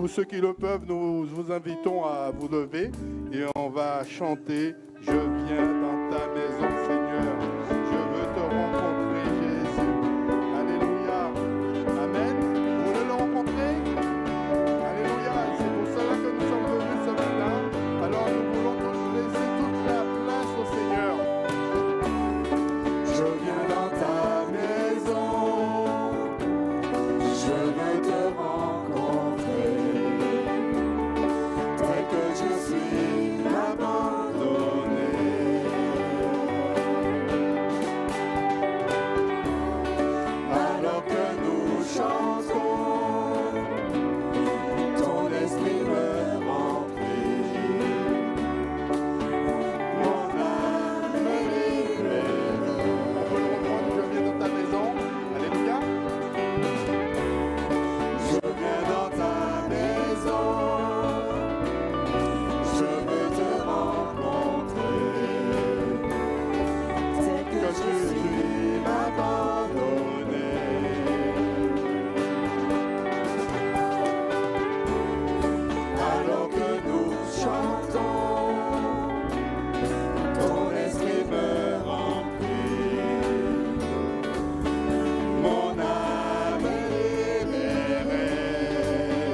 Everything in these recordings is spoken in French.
Pour ceux qui le peuvent, nous vous invitons à vous lever et on va chanter « Je viens dans ta maison, Seigneur, je veux te rencontrer, Jésus. » Alléluia. Amen. Vous voulez le rencontrer? Alléluia. C'est pour cela que nous sommes venus ce matin. Alors nous voulons laisser toute la place au Seigneur. Je viens dans ta maison, je veux te rencontrer. Tel que je suis abandonné. Alors que nous chantons, ton esprit me remplit. Mon âme est libérée. On peut le reprendre, je viens dans ta maison. Alléluia. Je viens dans ta maison, je veux te rencontrer. C'est que je suis abandonné. Alors que nous chantons, ton esprit me remplit. Mon âme est libérée.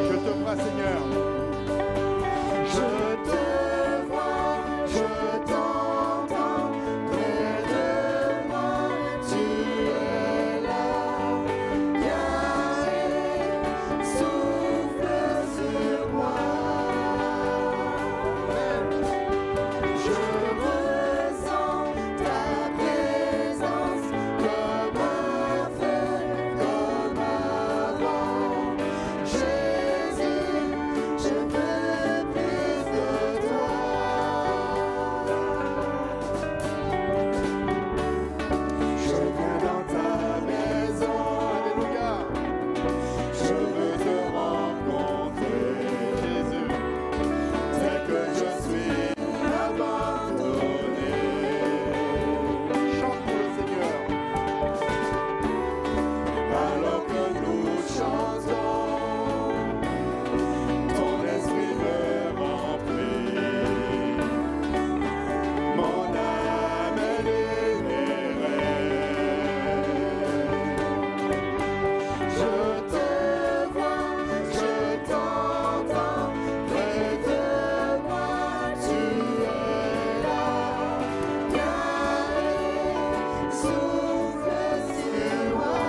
Je te vois, Seigneur. Je te vois, je t'entends, près de moi, tu es là. Viens et souffle sur moi. Je ressens ta présence comme un feu, comme un vent. Jésus, je veux plus de toi. Je viens dans ta maison, alléluia. Je veux te rencontrer, Jésus, tel que je suis abandonné. Chante pour le Seigneur. Alors que nous chantons, ton esprit me remplit. Mon âme est libérée. Je te vois, je t'entends, près de moi, tu es là. Viens et souffle sur moi.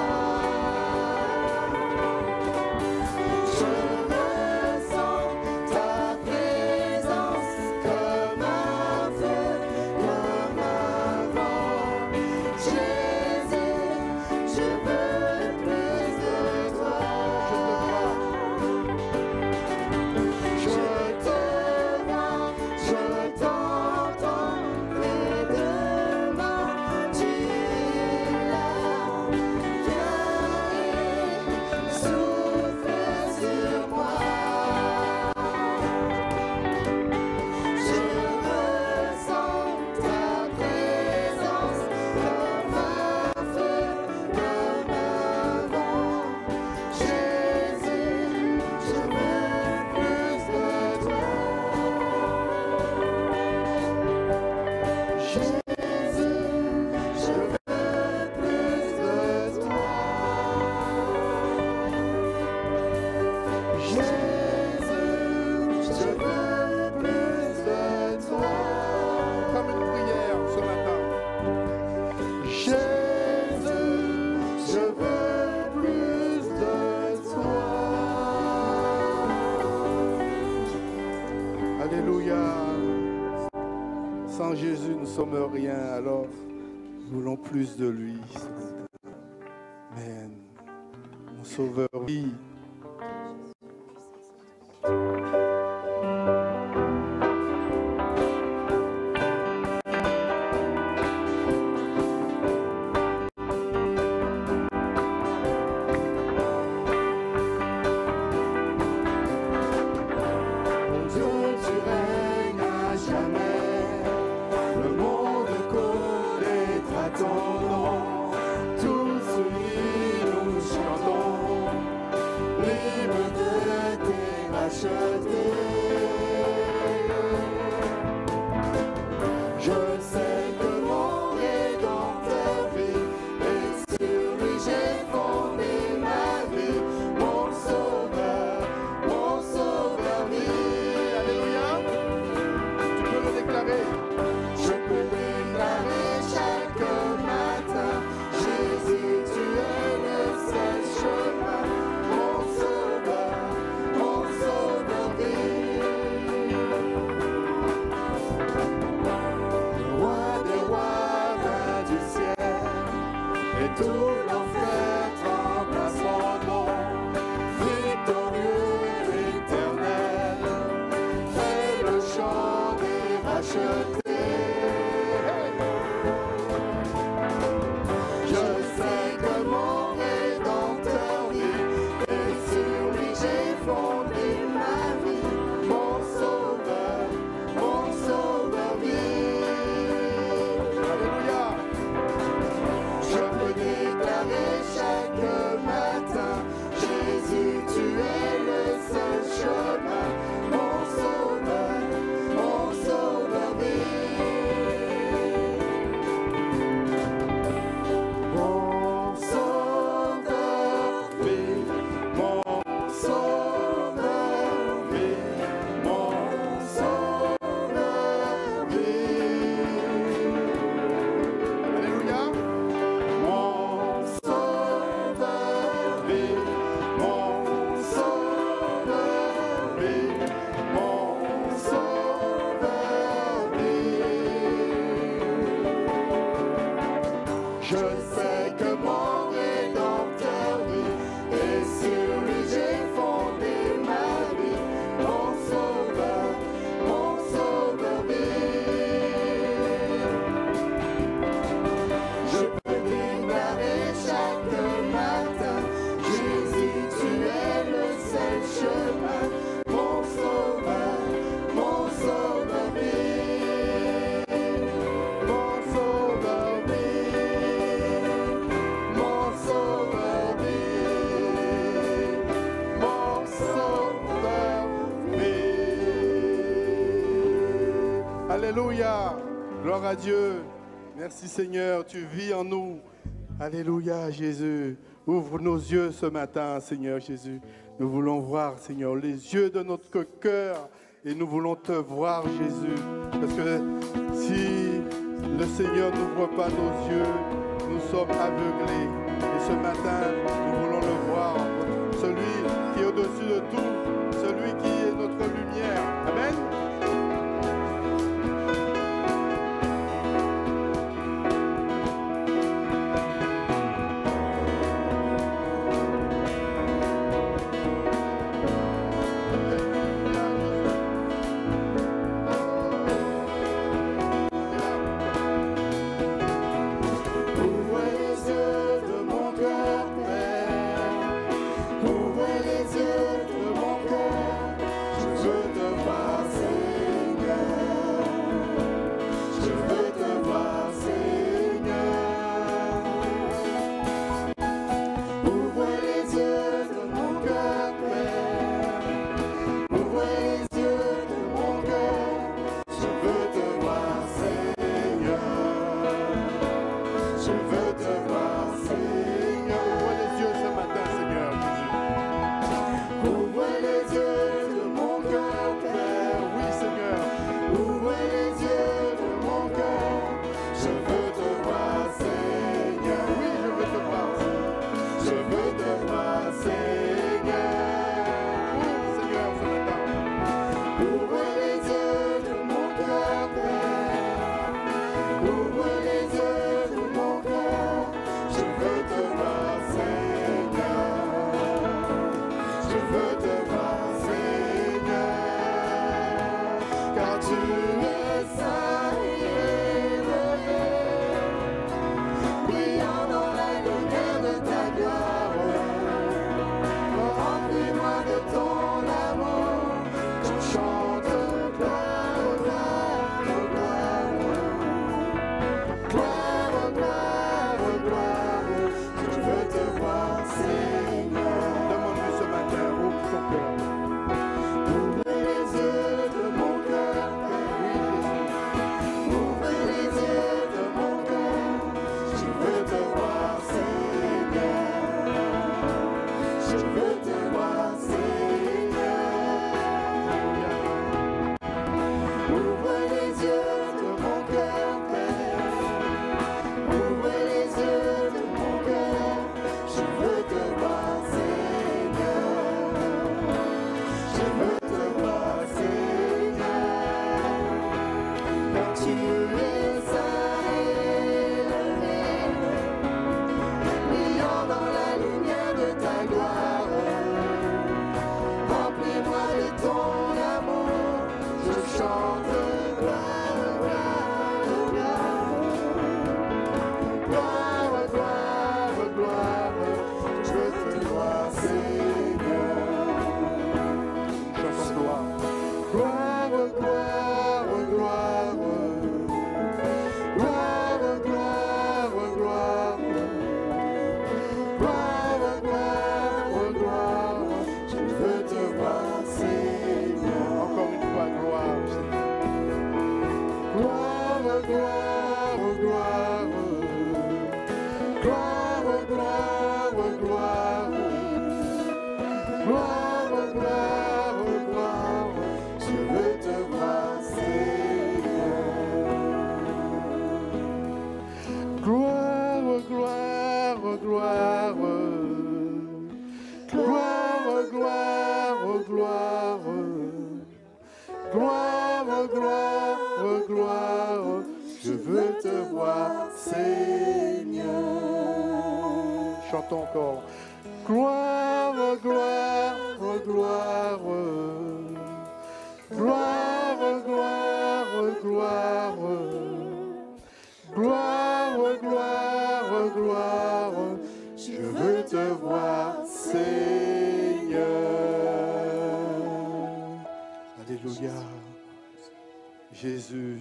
Je ressens ta présence comme un feu, comme un vent. Jésus, je veux plus de toi. Je te vois, je t'entends, près de moi, tu es là. Viens et souffle sur moi. Je ressens ta présence comme un feu, comme un vent. Jésus, je veux plus de toi. Jésus, je veux plus de toi. Jésus, je veux plus de toi. Comme une prière ce matin. Jésus, je veux plus de toi. Alléluia. Sans Jésus, nous ne sommes rien. Alors, nous voulons plus de lui ce matin. Amen. Mon Sauveur, oui. Mon Dieu, tu règnes à jamais. Le monde connaîtra ton nom. Tous unis nous chantons. tout l'enfer tremble à son nom. Victorieux, éternel, est le chant des rachetés. Alléluia, gloire à Dieu. Merci Seigneur, tu vis en nous. Alléluia Jésus. Ouvre nos yeux ce matin Seigneur Jésus. Nous voulons voir Seigneur les yeux de notre cœur et nous voulons te voir Jésus. Parce que si le Seigneur n'ouvre pas nos yeux, nous sommes aveuglés. Et ce matin, nous voulons le voir. Celui qui est au-dessus de tout, celui qui est notre lumière. Amen. Ouvre les yeux de mon cœur, Père. Ouvre les yeux de mon gloire, gloire, gloire, gloire, gloire, je veux te voir, Seigneur. Gloire, gloire, gloire, gloire, gloire, gloire, gloire, gloire, gloire, je veux te voir, Seigneur. Chantons encore. Gloire, gloire, gloire, gloire, gloire, gloire, gloire, gloire, gloire, je veux te voir, Seigneur. Alléluia. Jésus.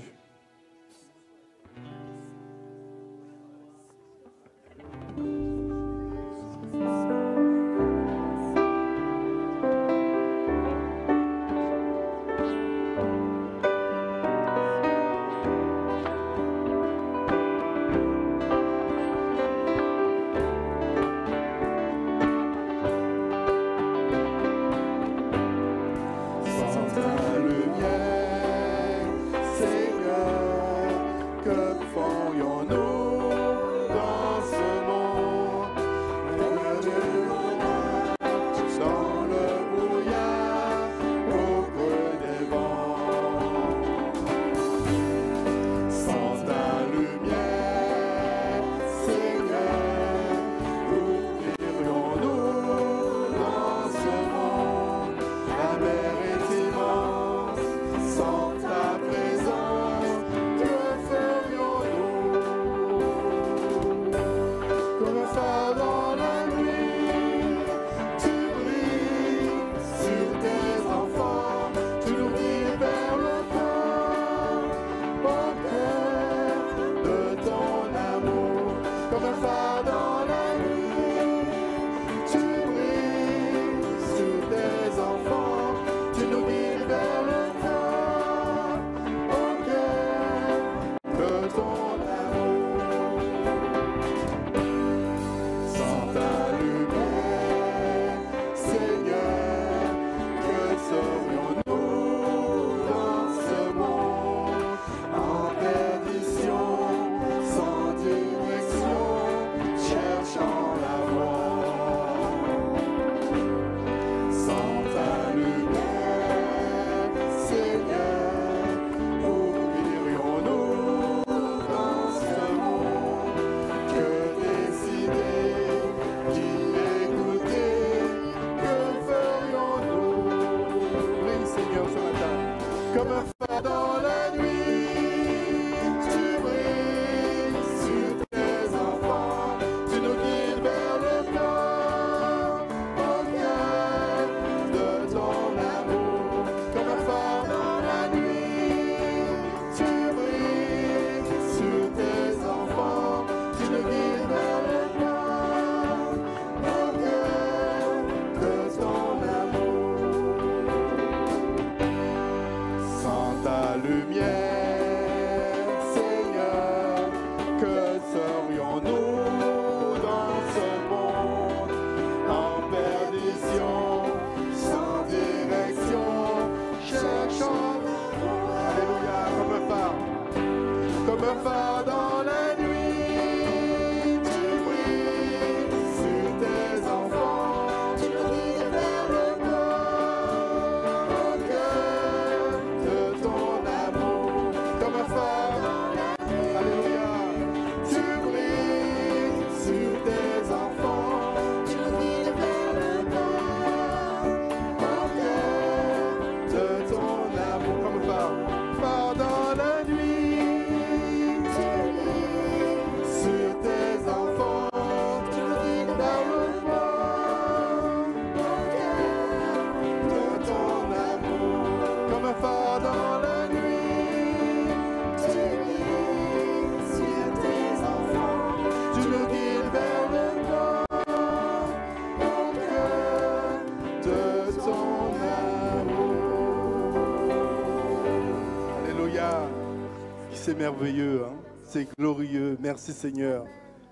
C'est merveilleux, hein? C'est glorieux. Merci Seigneur.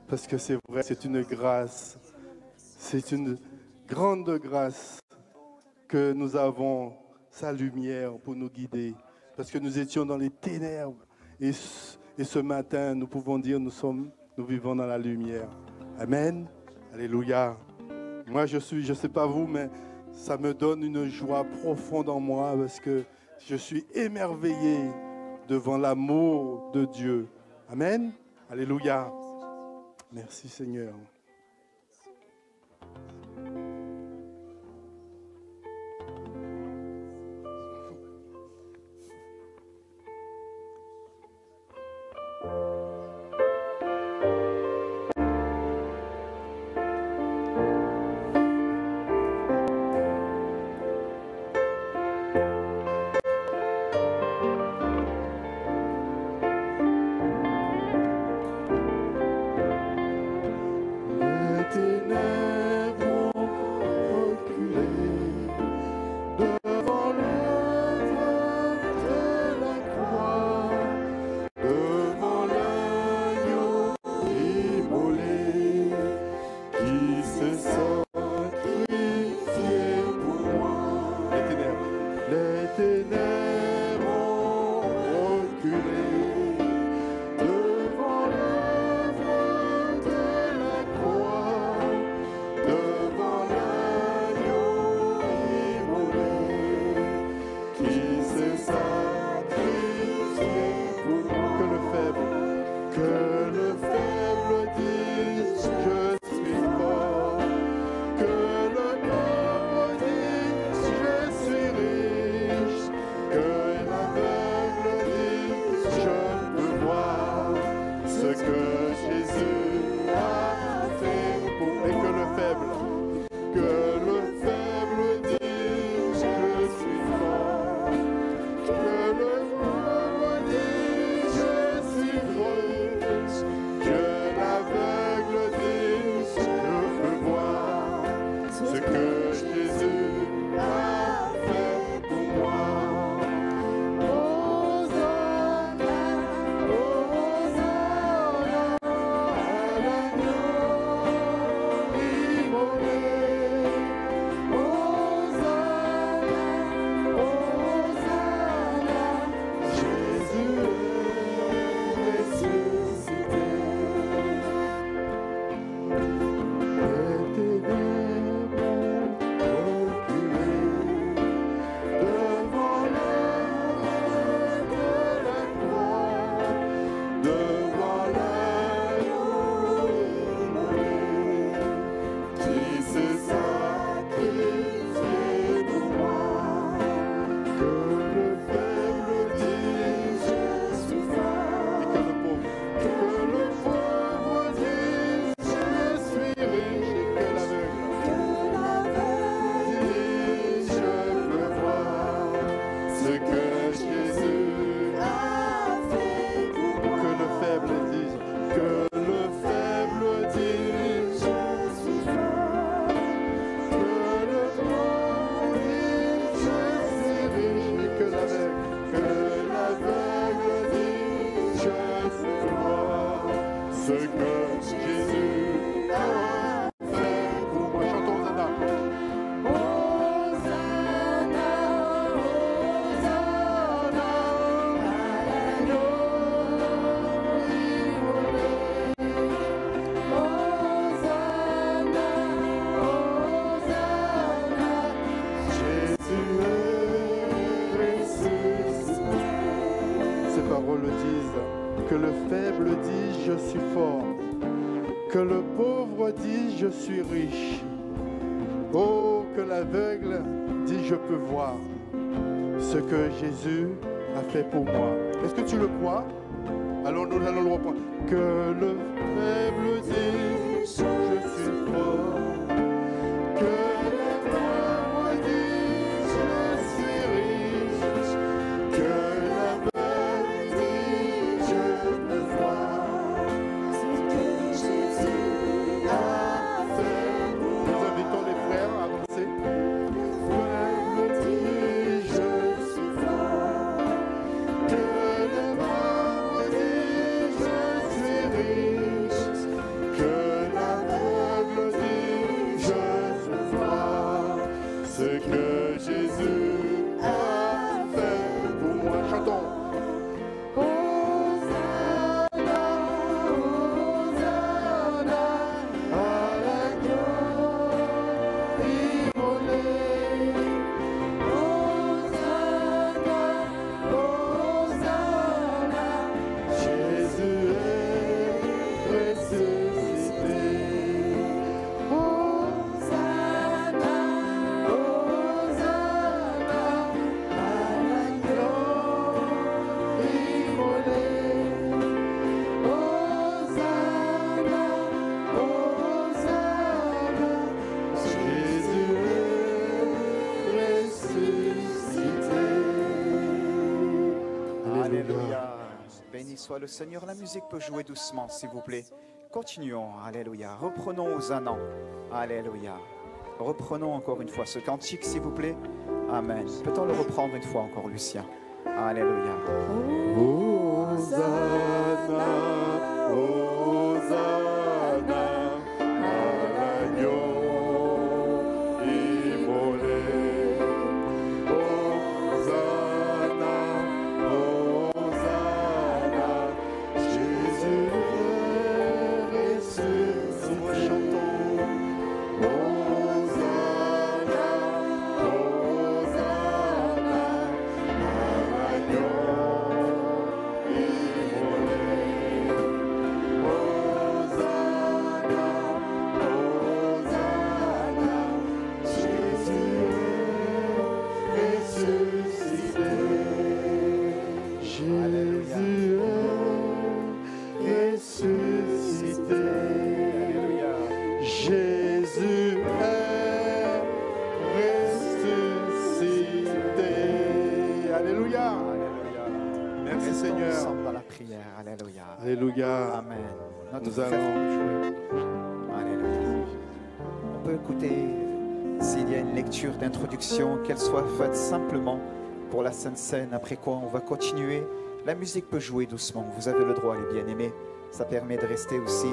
Parce que c'est vrai, c'est une grâce. C'est une grande grâce que nous avons sa lumière pour nous guider. Parce que nous étions dans les ténèbres. Et ce matin, nous pouvons dire nous vivons dans la lumière. Amen. Alléluia. Moi, je sais pas vous, mais ça me donne une joie profonde en moi parce que je suis émerveillé devant l'amour de Dieu. Amen. Alléluia. Merci Seigneur. Que le pauvre dise je suis riche. Oh, que l'aveugle dise je peux voir ce que Jésus a fait pour moi. Est-ce que tu le crois? Alors nous allons le reprendre. Que le faible dise je suis fort. Que le pauvre dise je suis riche. Que l'aveugle dise je peux voir. Que soit le Seigneur. La musique peut jouer doucement, s'il vous plaît. Continuons, alléluia. Reprenons Hosanna, alléluia. Reprenons encore une fois ce cantique, s'il vous plaît. Amen. Peut-on le reprendre une fois encore, Lucien? Alléluia. Hosanna, Hosanna, à l'agneau immolé. Hosanna, Hosanna, Jésus est ressuscité. Nous chantons. Hosanna, Hosanna, à l'agneau immolé. Hosanna, Hosanna, Jésus est ressuscité. Jésus est ressuscité. Alléluia. Jésus est ressuscité. Alléluia. Alléluia. Merci Restons Seigneur. ensemble dans la prière. Alléluia. Alléluia. Amen. Notre Nous frère allons peut jouer. Alléluia. On peut écouter s'il y a une lecture d'introduction, qu'elle soit faite simplement pour la Sainte Seine, après quoi on va continuer. La musique peut jouer doucement. Vous avez le droit, les bien-aimés. Ça permet de rester aussi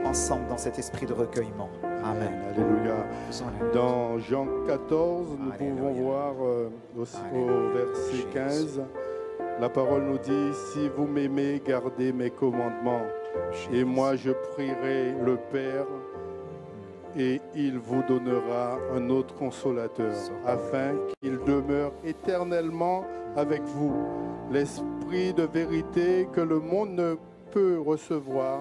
ensemble dans cet esprit de recueillement. Amen. Alléluia. Faisons la- Dans Jean 14, nous Alléluia. pouvons voir au Alléluia. verset Jésus. 15, la parole nous dit, si vous m'aimez, gardez mes commandements. Et moi, je prierai le Père et il vous donnera un autre consolateur, afin qu'il demeure éternellement avec vous. L'esprit de vérité que le monde ne peut recevoir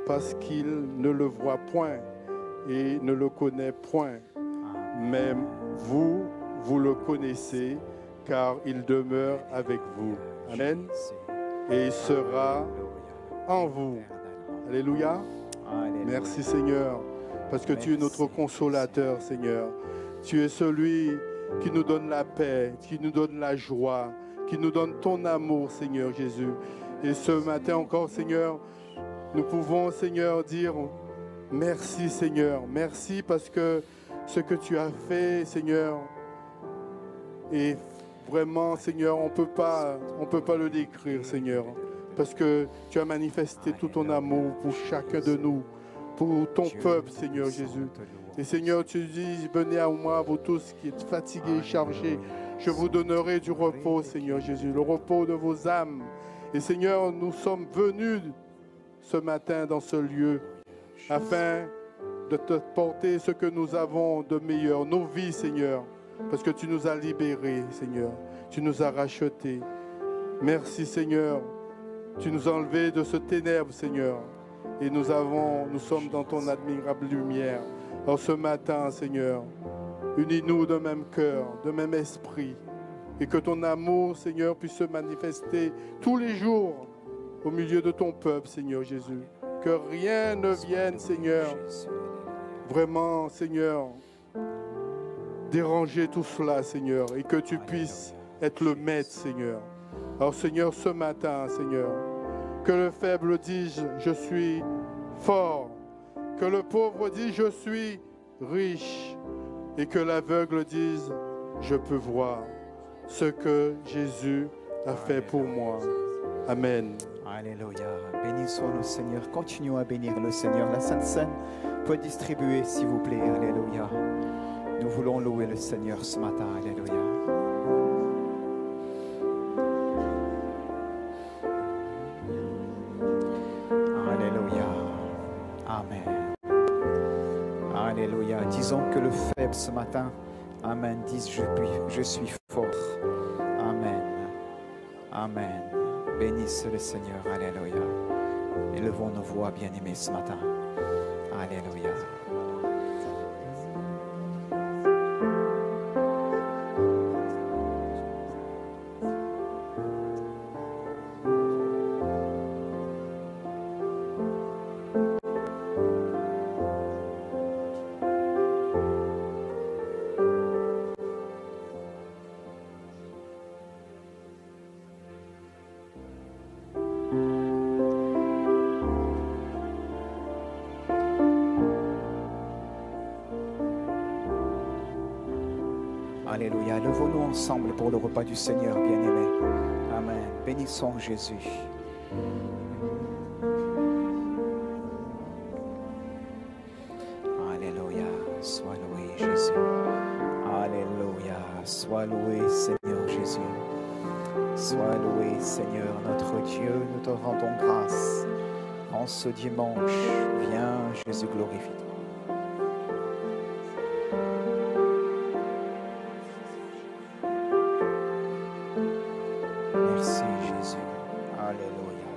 parce qu'il ne le voit point et ne le connaît point. Mais vous, vous le connaissez, car il demeure avec vous. Amen. Et il sera en vous. Alléluia. Alléluia. Merci Seigneur, parce que tu es notre consolateur, Seigneur. Tu es celui qui nous donne la paix, qui nous donne la joie, qui nous donne ton amour, Seigneur Jésus. Et ce matin encore, Seigneur, nous pouvons, Seigneur, dire merci, Seigneur. Merci parce que ce que tu as fait, Seigneur, est vraiment, Seigneur, on peut pas le décrire, Seigneur. Parce que tu as manifesté tout ton amour pour chacun de nous, pour ton peuple, Seigneur Jésus. Et Seigneur, tu dis, venez à moi, vous tous qui êtes fatigués et chargés. Je vous donnerai du repos, Seigneur Jésus, le repos de vos âmes. Et Seigneur, nous sommes venus ce matin dans ce lieu afin de te porter ce que nous avons de meilleur, nos vies, Seigneur. Parce que tu nous as libérés, Seigneur. Tu nous as rachetés. Merci, Seigneur. Tu nous as enlevés de ce ténèbre, Seigneur. Et nous sommes dans ton admirable lumière. Alors ce matin, Seigneur, unis-nous d'un même cœur, d'un même esprit. Et que ton amour, Seigneur, puisse se manifester tous les jours au milieu de ton peuple, Seigneur Jésus. Que rien ne vienne, Seigneur, vraiment, Seigneur, déranger tout cela, Seigneur. Et que tu puisses être le maître, Seigneur. Alors, Seigneur, ce matin, Seigneur, que le faible dise, je suis fort. Que le pauvre dise, je suis riche. Et que l'aveugle dise, je peux voir ce que Jésus a fait pour moi. Amen. Alléluia. Béni soit le Seigneur. Continuons à bénir le Seigneur. La Sainte Seine peut distribuer, s'il vous plaît. Alléluia. Nous voulons louer le Seigneur ce matin. Alléluia. Alléluia. Amen. Alléluia. Disons que le faible ce matin, Amen, dise je suis fort. Amen. Amen. Bénisse le Seigneur. Alléluia. Élevons nos voix, bien-aimés, ce matin. Alléluia. Alléluia. Levons-nous ensemble pour le repas du Seigneur, bien-aimé. Amen. Bénissons Jésus. Alléluia. Sois loué, Jésus. Alléluia. Sois loué, Seigneur Jésus. Sois loué, Seigneur notre Dieu. Nous te rendons grâce en ce dimanche. Viens, Jésus, glorifie-toi. Merci Jésus. Alléluia.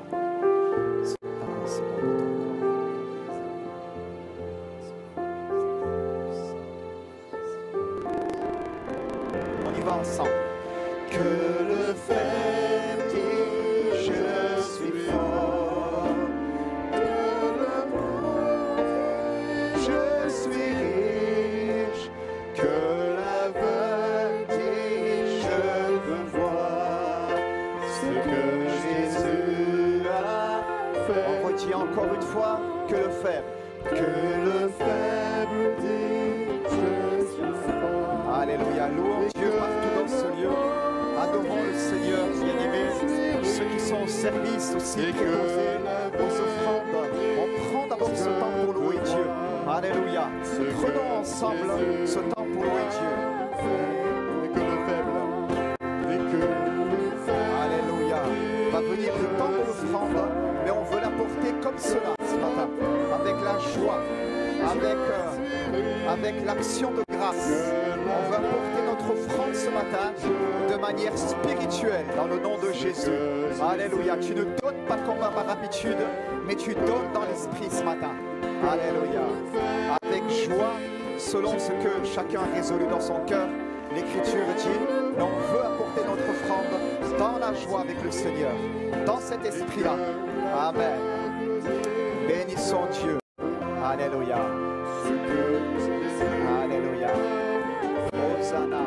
On y va ensemble. Que le fer dit je suis fort, que le monde dit je suis riche, que l'aveugle dit je veux voir ce que Jésus a fait. On redit encore une fois que le faible. Que le faible dit je suis fort. Alléluia. Louons Dieu partout dans ce lieu. Adorons le Seigneur, bien-aimés. Ceux qui sont au service aussi, préposés aux offrandes. On prend d'abord ce temps pour louer Dieu. Alléluia. Prenons ensemble ce temps pour louer Dieu. Et que le faible, et que le faible. Alléluia. Va venir le temps de l'offrande, mais on veut l'apporter comme cela ce matin, avec la joie, avec l'action de grâce. On veut apporter notre offrande ce matin de manière spirituelle dans le nom de Jésus. Alléluia. Tu ne donnes pas comme par habitude, mais tu donnes dans l'esprit ce matin. Alléluia. Avec joie, selon ce que chacun a résolu dans son cœur. L'Écriture dit, mais on veut apporter notre offrande dans la joie avec le Seigneur, dans cet esprit-là. Amen. Bénissons Dieu. Alléluia. Alléluia. Hosanna.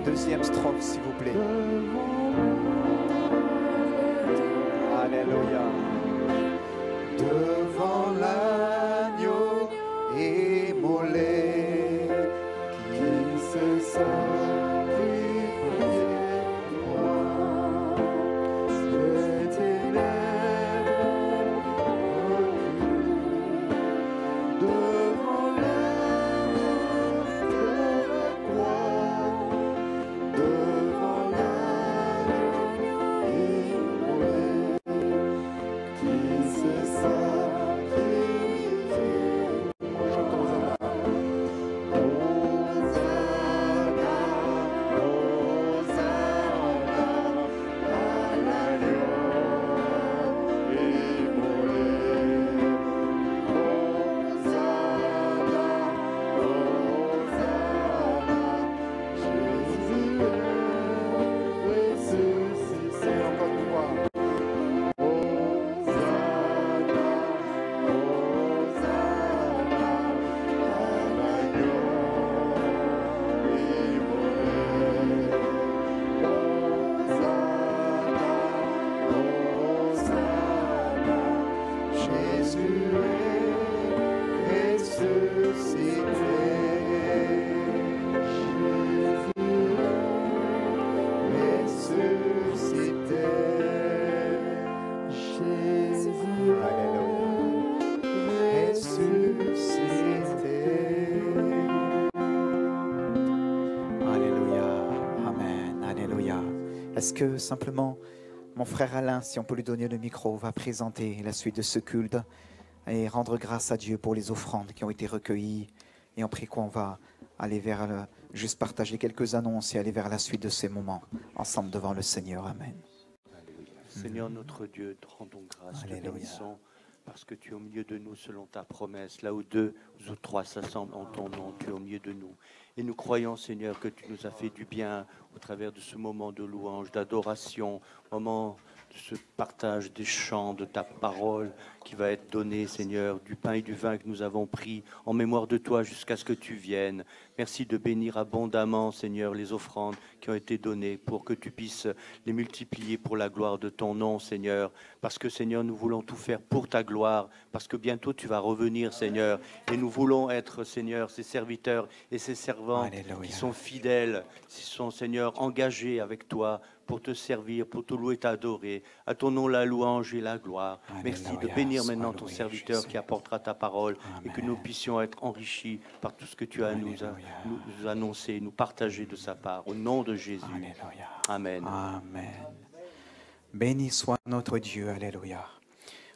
Deuxième strophe, s'il vous plaît. Alléluia. Devant l'agneau immolé qui se sacrifiait pour moi, les ténèbres reculées. Devant l'agneau de la croix, devant l'agneau immolé qui se sacrifie. Chantons Hosanna. Hosanna. Est-ce que simplement, mon frère Alain, si on peut lui donner le micro, va présenter la suite de ce culte et rendre grâce à Dieu pour les offrandes qui ont été recueillies. Et après quoi, on va aller vers juste partager quelques annonces et aller vers la suite de ces moments ensemble devant le Seigneur. Amen. Alléluia. Seigneur notre Dieu, te rendons grâce, te Alléluia. bénissons, parce que tu es au milieu de nous selon ta promesse. Là où deux ou trois s'assemblent en ton nom, tu es au milieu de nous. Et nous croyons, Seigneur, que tu nous as fait du bien au travers de ce moment de louange, d'adoration, moment de ce partage des chants, de ta parole qui va être donnée, Seigneur, du pain et du vin que nous avons pris en mémoire de toi jusqu'à ce que tu viennes. Merci de bénir abondamment, Seigneur, les offrandes qui ont été données pour que tu puisses les multiplier pour la gloire de ton nom, Seigneur. Parce que, Seigneur, nous voulons tout faire pour ta gloire, parce que bientôt tu vas revenir, Seigneur. Et nous voulons être, Seigneur, ces serviteurs et ces servants Alléluia. qui sont fidèles, qui sont, Seigneur, engagés avec toi pour te servir, pour te louer, t'adorer. À ton nom la louange et la gloire. Merci de Alléluia. bénir maintenant Sois ton loué, serviteur Jésus. qui apportera ta parole et que Amen. nous puissions être enrichis par tout ce que tu as à nous annoncer, nous partager de sa part. Au nom de Jésus. Alléluia. Amen. Amen. Béni soit notre Dieu. Alléluia.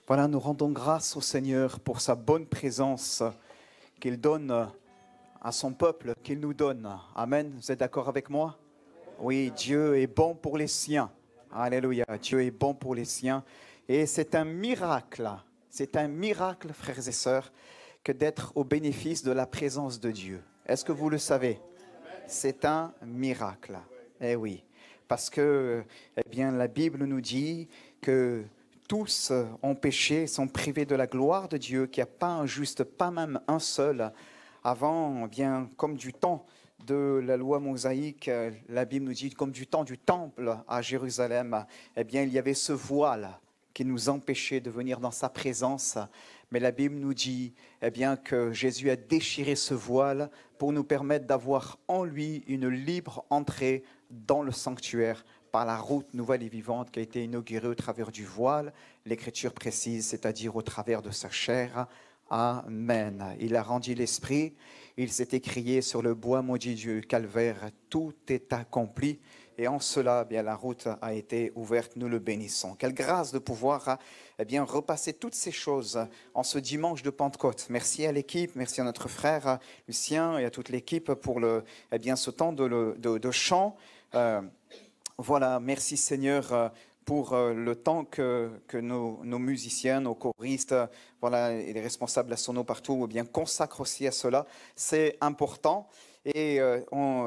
Voilà, nous rendons grâce au Seigneur pour sa bonne présence qu'il donne à son peuple, qu'il nous donne. Amen. Vous êtes d'accord avec moi? Oui, Dieu est bon pour les siens. Alléluia. Dieu est bon pour les siens. Et c'est un miracle, frères et sœurs, que d'être au bénéfice de la présence de Dieu. Est-ce que vous le savez? C'est un miracle. Eh oui. Parce que, eh bien, la Bible nous dit que tous ont péché, sont privés de la gloire de Dieu, qu'il n'y a pas un juste, pas même un seul. Avant, eh bien, comme du temps de la loi mosaïque, la Bible nous dit, comme du temps du temple à Jérusalem, eh bien, il y avait ce voile qui nous empêchait de venir dans sa présence. Mais la Bible nous dit, eh bien, que Jésus a déchiré ce voile pour nous permettre d'avoir en lui une libre entrée dans le sanctuaire par la route nouvelle et vivante qui a été inaugurée au travers du voile. L'Écriture précise, c'est-à-dire au travers de sa chair. Amen. Il a rendu l'esprit, il s'est écrié sur le bois maudit du calvaire, tout est accompli. Et en cela, eh bien, la route a été ouverte, nous le bénissons. Quelle grâce de pouvoir eh bien, repasser toutes ces choses en ce dimanche de Pentecôte. Merci à l'équipe, merci à notre frère Lucien et à toute l'équipe pour eh bien, ce temps de chant. Voilà, merci Seigneur pour le temps que nos musiciens, nos choristes, voilà, et les responsables nationaux partout, eh bien, consacrent aussi à cela. C'est important et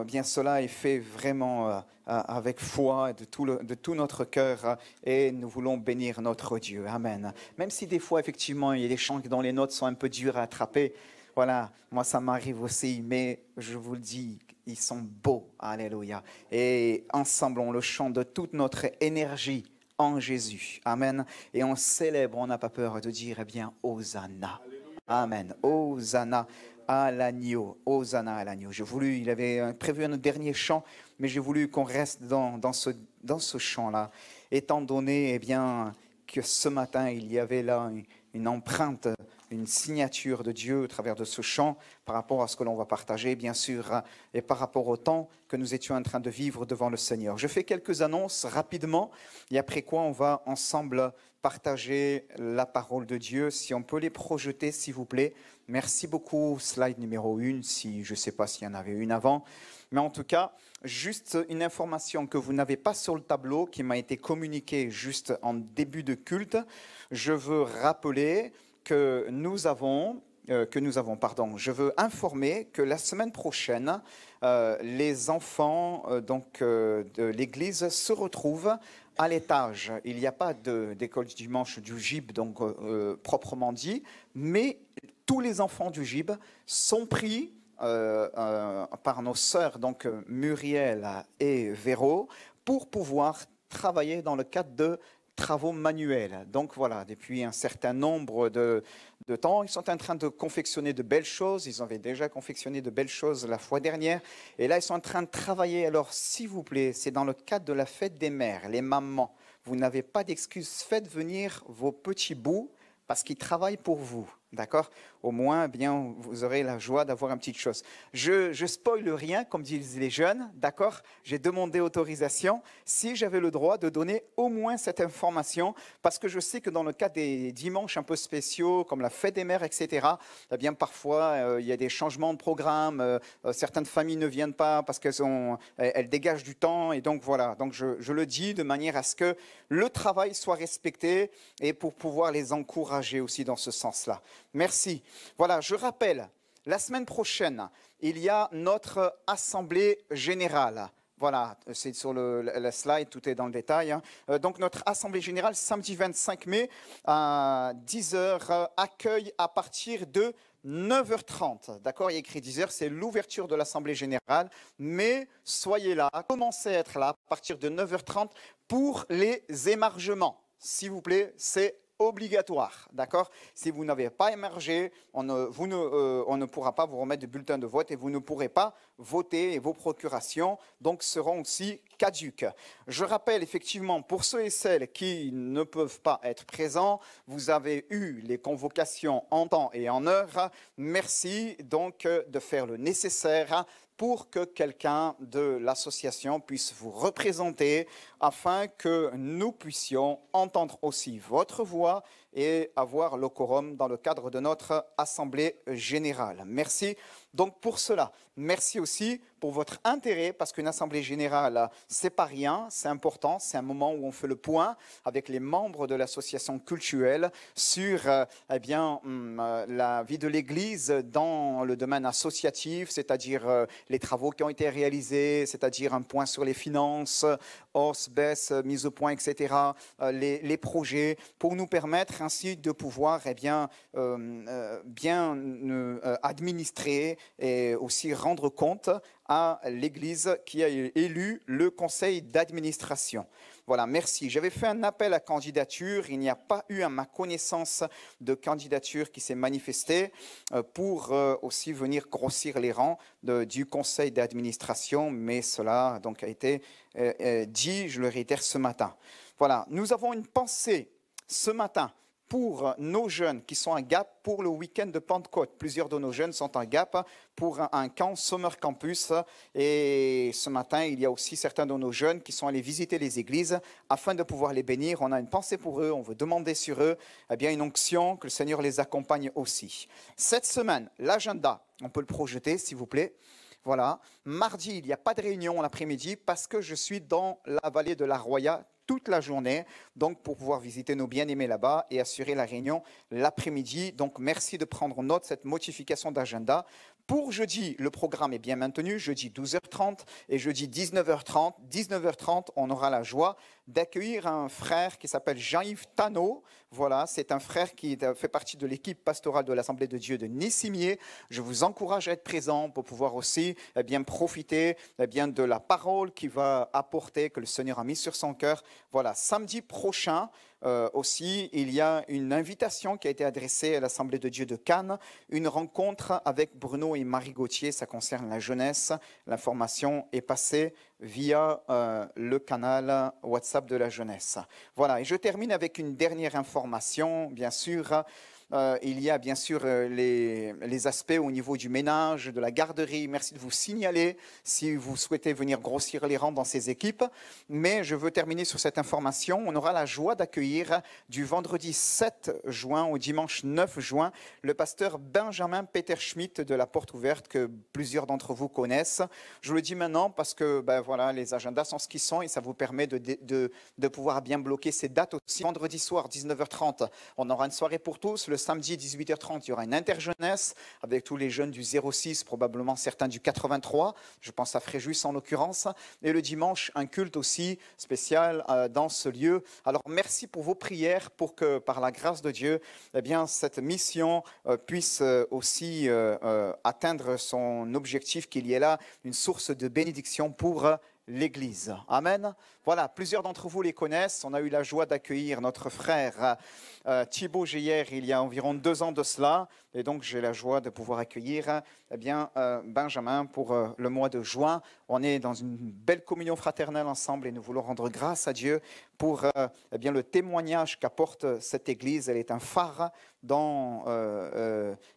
bien, cela est fait vraiment avec foi de tout notre cœur et nous voulons bénir notre Dieu. Amen. Même si des fois, effectivement, il y a des chants dont les notes sont un peu dures à attraper. Voilà, moi ça m'arrive aussi, mais je vous le dis, ils sont beaux, alléluia. Et ensemble, on le chante de toute notre énergie en Jésus, amen. Et on célèbre, on n'a pas peur de dire, eh bien, Hosanna, amen, Hosanna à l'agneau, Hosanna à l'agneau. Il avait prévu un dernier chant, mais j'ai voulu qu'on reste dans ce chant-là, étant donné, eh bien, que ce matin, il y avait là une empreinte, une signature de Dieu au travers de ce chant par rapport à ce que l'on va partager, bien sûr, et par rapport au temps que nous étions en train de vivre devant le Seigneur. Je fais quelques annonces rapidement et après quoi on va ensemble partager la parole de Dieu. Si on peut les projeter, s'il vous plaît. Merci beaucoup. Slide numéro 1, si je ne sais pas s'il y en avait une avant. Mais en tout cas, juste une information que vous n'avez pas sur le tableau, qui m'a été communiquée juste en début de culte. Je veux rappeler que je veux informer que la semaine prochaine, les enfants de l'église se retrouvent à l'étage. Il n'y a pas d'école du dimanche du GIB, donc proprement dit, mais tous les enfants du GIB sont pris par nos sœurs, donc Muriel et Véro, pour pouvoir travailler dans le cadre de travaux manuels. Donc voilà, depuis un certain nombre de temps, ils sont en train de confectionner de belles choses. Ils avaient déjà confectionné de belles choses la fois dernière. Et là, ils sont en train de travailler. Alors, s'il vous plaît, c'est dans le cadre de la fête des mères, les mamans. Vous n'avez pas d'excuses. Faites venir vos petits bouts parce qu'ils travaillent pour vous. D'accord? Au moins, eh bien, vous aurez la joie d'avoir une petite chose. Je spoile rien, comme disent les jeunes, d'accord? J'ai demandé autorisation si j'avais le droit de donner au moins cette information, parce que je sais que dans le cas des dimanches un peu spéciaux, comme la fête des mères, etc., eh bien, parfois, il y a des changements de programme, certaines familles ne viennent pas parce qu'elles dégagent du temps, et donc voilà. Donc, je le dis de manière à ce que le travail soit respecté et pour pouvoir les encourager aussi dans ce sens-là. Merci. Voilà, je rappelle, la semaine prochaine, il y a notre assemblée générale. Voilà, c'est sur la slide, tout est dans le détail. Hein. Donc notre assemblée générale, samedi 25 mai, à 10h, accueil à partir de 9h30. D'accord, il y a écrit 10h, c'est l'ouverture de l'assemblée générale. Mais soyez là, commencez à être là à partir de 9h30 pour les émargements. S'il vous plaît, c'est obligatoire, d'accord? Si vous n'avez pas émargé, on ne pourra pas vous remettre de bulletin de vote et vous ne pourrez pas voter et vos procurations donc seront aussi caduques. Je rappelle effectivement pour ceux et celles qui ne peuvent pas être présents, vous avez eu les convocations en temps et en heure. Merci donc de faire le nécessaire pour que quelqu'un de l'association puisse vous représenter afin que nous puissions entendre aussi votre voix et avoir le quorum dans le cadre de notre assemblée générale. Merci donc pour cela. Merci aussi pour votre intérêt parce qu'une assemblée générale, c'est pas rien, c'est important, c'est un moment où on fait le point avec les membres de l'association cultuelle sur eh bien, la vie de l'Église dans le domaine associatif, c'est-à-dire les travaux qui ont été réalisés, c'est-à-dire un point sur les finances, hausse, baisse, mise au point, etc., les projets, pour nous permettre ainsi de pouvoir eh bien, administrer et aussi rendre compte à l'Église qui a élu le conseil d'administration. Voilà, merci. J'avais fait un appel à candidature. Il n'y a pas eu, à ma connaissance, de candidature qui s'est manifestée pour aussi venir grossir les rangs du conseil d'administration, mais cela donc, a été dit, je le réitère, ce matin. Voilà, nous avons une pensée ce matin pour nos jeunes qui sont à Gap pour le week-end de Pentecôte. Plusieurs de nos jeunes sont à Gap pour un camp Summer Campus. Et ce matin, il y a aussi certains de nos jeunes qui sont allés visiter les églises afin de pouvoir les bénir. On a une pensée pour eux, on veut demander sur eux eh bien, une onction, que le Seigneur les accompagne aussi. Cette semaine, l'agenda, on peut le projeter s'il vous plaît. Voilà. Mardi, il n'y a pas de réunion l'après-midi parce que je suis dans la vallée de la Roya toute la journée, donc pour pouvoir visiter nos bien-aimés là-bas et assurer la réunion l'après-midi. Donc merci de prendre note de cette modification d'agenda. Pour jeudi, le programme est bien maintenu, jeudi 12h30 et jeudi 19h30. 19h30, on aura la joie d'accueillir un frère qui s'appelle Jean-Yves Tano. Voilà, c'est un frère qui fait partie de l'équipe pastorale de l'Assemblée de Dieu de Nisimier. Je vous encourage à être présent pour pouvoir aussi eh bien, profiter eh bien, de la parole qui va apporter, que le Seigneur a mis sur son cœur. Voilà, samedi prochain aussi, il y a une invitation qui a été adressée à l'Assemblée de Dieu de Cannes, une rencontre avec Bruno et Marie Gauthier, ça concerne la jeunesse. L'information est passée via le canal WhatsApp de la jeunesse. Voilà, et je termine avec une dernière information, bien sûr. Il y a bien sûr les aspects au niveau du ménage, de la garderie. Merci de vous signaler si vous souhaitez venir grossir les rangs dans ces équipes. Mais je veux terminer sur cette information. On aura la joie d'accueillir du vendredi 7 juin au dimanche 9 juin le pasteur Benjamin Peter Schmidt de la Porte Ouverte que plusieurs d'entre vous connaissent. Je le dis maintenant parce que ben, voilà, les agendas sont ce qu'ils sont et ça vous permet de pouvoir bien bloquer ces dates aussi. Vendredi soir 19h30, on aura une soirée pour tous. Le samedi 18h30, il y aura une interjeunesse avec tous les jeunes du 06, probablement certains du 83. Je pense à Fréjus en l'occurrence. Et le dimanche, un culte aussi spécial dans ce lieu. Alors merci pour vos prières pour que par la grâce de Dieu, eh bien, cette mission puisse aussi atteindre son objectif, qu'il y ait là une source de bénédiction pour l'Église. Amen. Voilà, plusieurs d'entre vous les connaissent. On a eu la joie d'accueillir notre frère Thibaut Geyer il y a environ 2 ans de cela. Et donc, j'ai la joie de pouvoir accueillir Benjamin pour le mois de juin. On est dans une belle communion fraternelle ensemble et nous voulons rendre grâce à Dieu pour le témoignage qu'apporte cette Église. Elle est un phare dans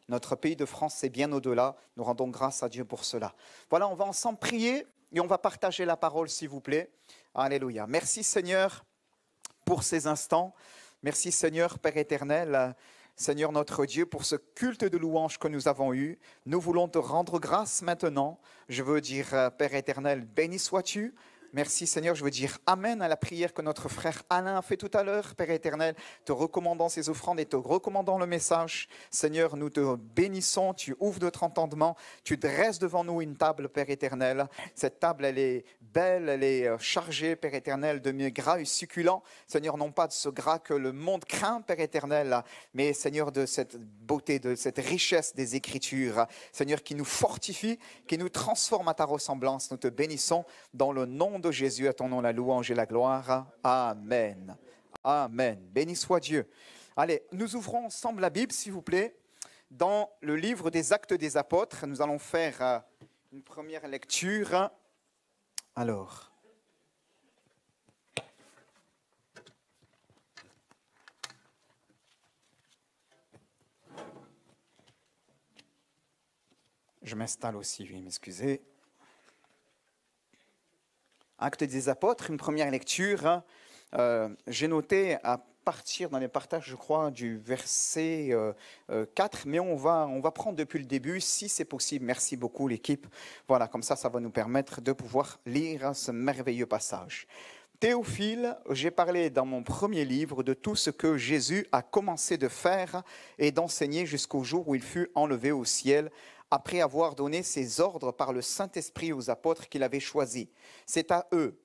notre pays de France et bien au-delà. Nous rendons grâce à Dieu pour cela. Voilà, on va ensemble prier et on va partager la parole, s'il vous plaît. Alléluia. Merci Seigneur pour ces instants. Merci Seigneur, Père éternel, Seigneur notre Dieu, pour ce culte de louange que nous avons eu. Nous voulons te rendre grâce maintenant. Je veux dire, Père éternel, béni sois-tu. Merci Seigneur, je veux dire Amen à la prière que notre frère Alain a fait tout à l'heure, Père éternel, te recommandant ses offrandes et te recommandant le message. Seigneur, nous te bénissons, tu ouvres notre entendement, tu dresses devant nous une table, Père éternel. Cette table, elle est belle, elle est chargée, Père éternel, de mieux gras et succulents. Seigneur, non pas de ce gras que le monde craint, Père éternel, mais Seigneur, de cette beauté, de cette richesse des Écritures. Seigneur, qui nous fortifie, qui nous transforme à ta ressemblance. Nous te bénissons dans le nom de Jésus, à ton nom la louange et la gloire. Amen. Amen. Béni soit Dieu. Allez, nous ouvrons ensemble la Bible, s'il vous plaît, dans le livre des Actes des Apôtres. Nous allons faire une première lecture. Alors, je m'installe aussi, oui, m'excusez. Actes des Apôtres, une première lecture. J'ai noté à partir dans les partages, je crois, du verset 4, mais on va prendre depuis le début, si c'est possible. Merci beaucoup l'équipe. Voilà, comme ça va nous permettre de pouvoir lire ce merveilleux passage. Théophile, j'ai parlé dans mon premier livre de tout ce que Jésus a commencé de faire et d'enseigner jusqu'au jour où il fut enlevé au ciel, après avoir donné ses ordres par le Saint-Esprit aux apôtres qu'il avait choisis. C'est à eux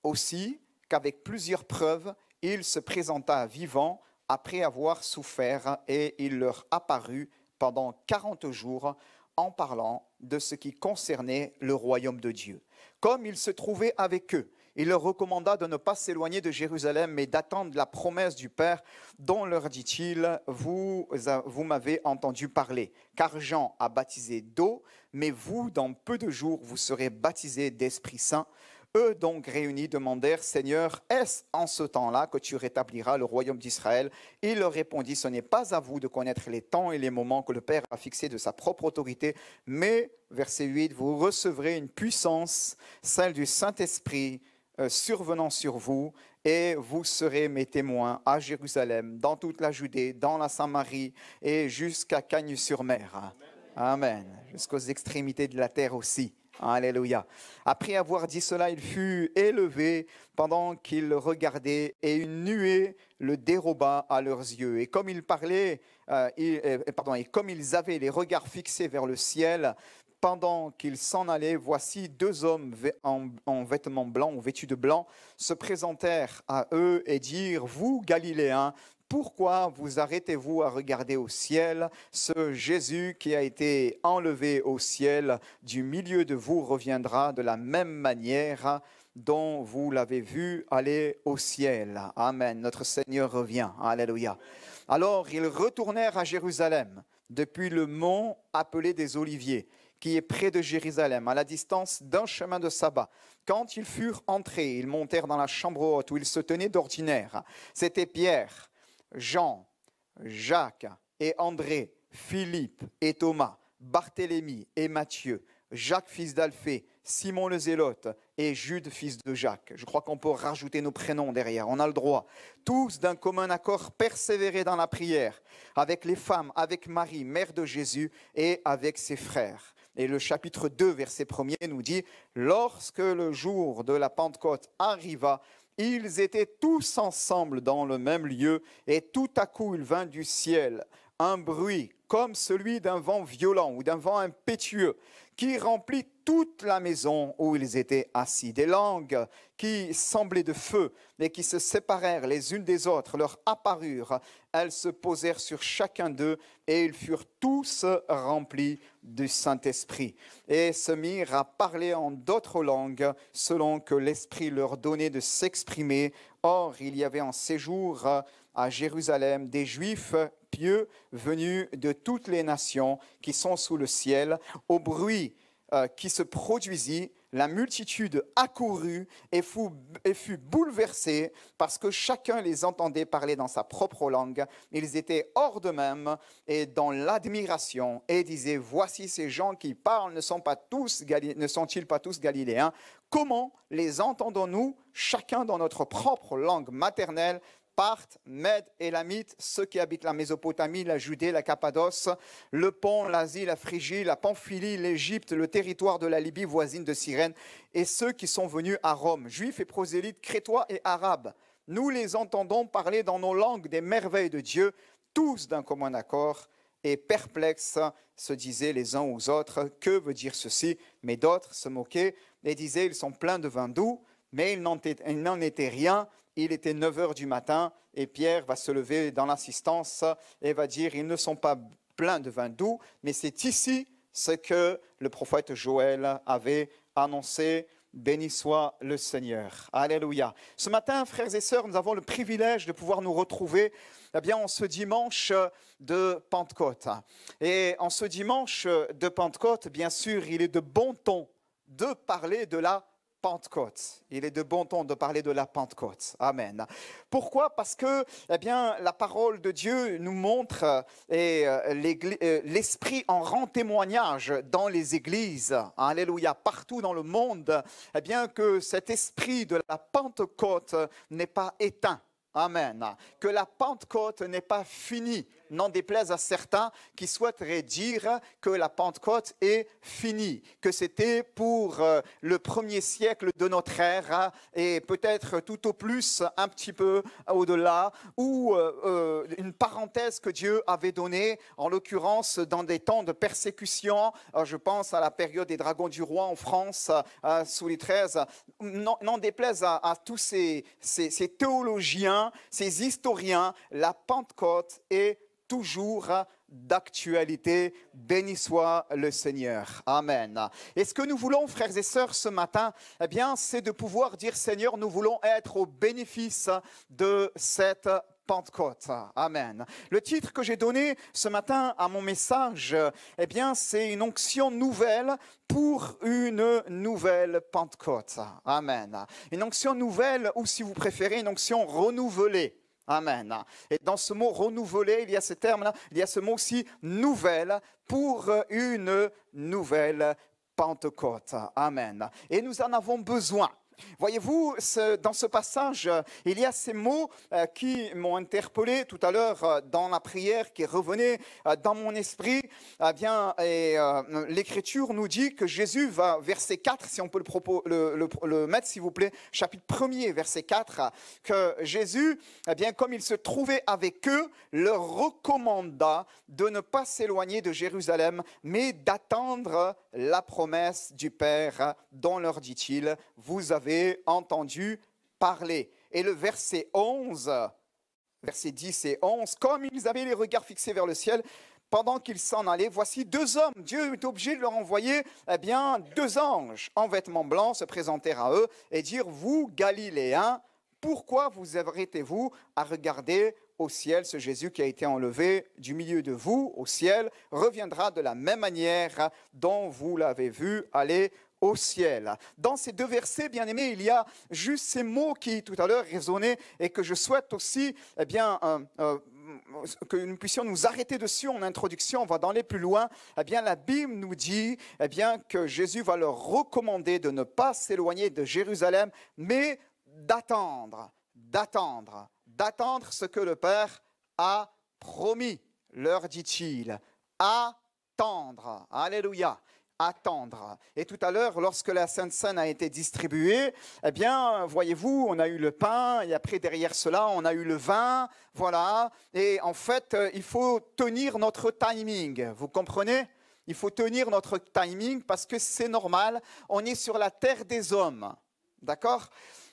aussi qu'avec plusieurs preuves, il se présenta vivant après avoir souffert et il leur apparut pendant 40 jours en parlant de ce qui concernait le royaume de Dieu. Comme il se trouvait avec eux, il leur recommanda de ne pas s'éloigner de Jérusalem, mais d'attendre la promesse du Père, dont leur dit-il, vous m'avez entendu parler. Car Jean a baptisé d'eau, mais vous, dans peu de jours, vous serez baptisés d'Esprit Saint. Eux donc réunis demandèrent, Seigneur, est-ce en ce temps-là que tu rétabliras le royaume d'Israël? Il leur répondit, ce n'est pas à vous de connaître les temps et les moments que le Père a fixés de sa propre autorité, mais, verset 8, vous recevrez une puissance, celle du Saint-Esprit, survenant sur vous, et vous serez mes témoins à Jérusalem, dans toute la Judée, dans la Samarie et jusqu'à Cagnes-sur-Mer. Amen. Jusqu'aux extrémités de la terre aussi. Alléluia. Après avoir dit cela, il fut élevé pendant qu'il regardait et une nuée le déroba à leurs yeux. Et comme il parlait, et comme ils avaient les regards fixés vers le ciel, pendant qu'ils s'en allaient, voici 2 hommes en vêtements blancs ou vêtus de blanc se présentèrent à eux et dirent, vous Galiléens, pourquoi vous arrêtez-vous à regarder au ciel? Ce Jésus qui a été enlevé au ciel du milieu de vous reviendra de la même manière dont vous l'avez vu aller au ciel. Amen. Notre Seigneur revient. Alléluia. Alors ils retournèrent à Jérusalem depuis le mont appelé des Oliviers, qui est près de Jérusalem, à la distance d'un chemin de sabbat. Quand ils furent entrés, ils montèrent dans la chambre haute où ils se tenaient d'ordinaire. C'était Pierre, Jean, Jacques et André, Philippe et Thomas, Barthélemy et Matthieu, Jacques fils d'Alphée, Simon le Zélote et Jude fils de Jacques. Je crois qu'on peut rajouter nos prénoms derrière, on a le droit. Tous d'un commun accord persévéraient dans la prière, avec les femmes, avec Marie, mère de Jésus, et avec ses frères. Et le chapitre 2, verset 1er nous dit, « Lorsque le jour de la Pentecôte arriva, ils étaient tous ensemble dans le même lieu, et tout à coup il vint du ciel un bruit comme celui d'un vent violent ou d'un vent impétueux qui remplit toute la maison où ils étaient assis. Des langues qui semblaient de feu et qui se séparèrent les unes des autres leur apparurent. Elles se posèrent sur chacun d'eux et ils furent tous remplis du Saint-Esprit et se mirent à parler en d'autres langues selon que l'Esprit leur donnait de s'exprimer. Or, il y avait en séjour à Jérusalem des Juifs pieux venus de toutes les nations qui sont sous le ciel. Au bruit qui se produisit, la multitude accourut et fut bouleversée parce que chacun les entendait parler dans sa propre langue. Ils étaient hors d'eux-mêmes et dans l'admiration et disaient: voici ces gens qui parlent, ne sont-ils pas tous galiléens? Comment les entendons-nous, chacun dans notre propre langue maternelle? Parthes, Mèdes, Élamites, ceux qui habitent la Mésopotamie, la Judée, la Cappadoce, le Pont, l'Asie, la Phrygie, la Pamphylie, l'Égypte, le territoire de la Libye voisine de Cyrène, et ceux qui sont venus à Rome, Juifs et prosélytes, Crétois et Arabes. Nous les entendons parler dans nos langues des merveilles de Dieu, tous d'un commun accord, et perplexes se disaient les uns aux autres: que veut dire ceci? Mais d'autres se moquaient et disaient: ils sont pleins de vin doux. Mais il n'en était rien. Il était 9 heures du matin et Pierre va se lever dans l'assistance et va dire: ils ne sont pas pleins de vin doux, mais c'est ici ce que le prophète Joël avait annoncé. Béni soit le Seigneur. Alléluia. Ce matin, frères et sœurs, nous avons le privilège de pouvoir nous retrouver en ce dimanche de Pentecôte. Et en ce dimanche de Pentecôte, bien sûr, il est de bon ton de parler de la Pentecôte. Il est de bon ton de parler de la Pentecôte. Amen. Pourquoi? Parce que la parole de Dieu nous montre et l'Esprit en rend témoignage dans les églises. Alléluia. Partout dans le monde, que cet esprit de la Pentecôte n'est pas éteint. Amen. Que la Pentecôte n'est pas finie. N'en déplaise à certains qui souhaiteraient dire que la Pentecôte est finie, que c'était pour le premier siècle de notre ère et peut-être tout au plus un petit peu au-delà, ou une parenthèse que Dieu avait donnée, en l'occurrence dans des temps de persécution. Je pense à la période des dragons du roi en France sous les 13. N'en déplaise à tous ces théologiens, ces historiens, la Pentecôte est toujours d'actualité. Béni soit le Seigneur. Amen. Et ce que nous voulons, frères et sœurs, ce matin, c'est de pouvoir dire: Seigneur, nous voulons être au bénéfice de cette Pentecôte. Amen. Le titre que j'ai donné ce matin à mon message, c'est une onction nouvelle pour une nouvelle Pentecôte. Amen. Une onction nouvelle, ou si vous préférez, une onction renouvelée. Amen. Et dans ce mot renouvelé, il y a ce terme-là, il y a ce mot aussi nouvelle pour une nouvelle Pentecôte. Amen. Et nous en avons besoin. Voyez-vous, dans ce passage, il y a ces mots qui m'ont interpellé tout à l'heure dans la prière, qui revenaient dans mon esprit. L'Écriture nous dit que Jésus va, verset 4, si on peut le mettre s'il vous plaît, chapitre 1er, verset 4, que Jésus, comme il se trouvait avec eux, leur recommanda de ne pas s'éloigner de Jérusalem, mais d'attendre la promesse du Père, dont leur dit-il: vous avez entendu parler. Et le verset 11, versets 10 et 11, comme ils avaient les regards fixés vers le ciel, pendant qu'ils s'en allaient, voici 2 hommes. Dieu est obligé de leur envoyer 2 anges en vêtements blancs se présentèrent à eux et dire: vous, Galiléens, pourquoi vous arrêtez-vous à regarder au ciel? Ce Jésus qui a été enlevé du milieu de vous au ciel reviendra de la même manière dont vous l'avez vu aller au ciel. Dans ces 2 versets, bien-aimés, il y a juste ces mots qui, tout à l'heure, résonnaient et que je souhaite aussi, que nous puissions nous arrêter dessus en introduction. On va d'aller plus loin. La Bible nous dit que Jésus va leur recommander de ne pas s'éloigner de Jérusalem, mais d'attendre ce que le Père a promis, leur dit-il. Attendre. Alléluia. attendre. Et tout à l'heure, lorsque la Sainte Seine a été distribuée, eh bien, voyez-vous, on a eu le pain, et après, derrière cela, on a eu le vin, voilà. Et en fait, il faut tenir notre timing, vous comprenez ? Il faut tenir notre timing parce que c'est normal, on est sur la terre des hommes, d'accord ?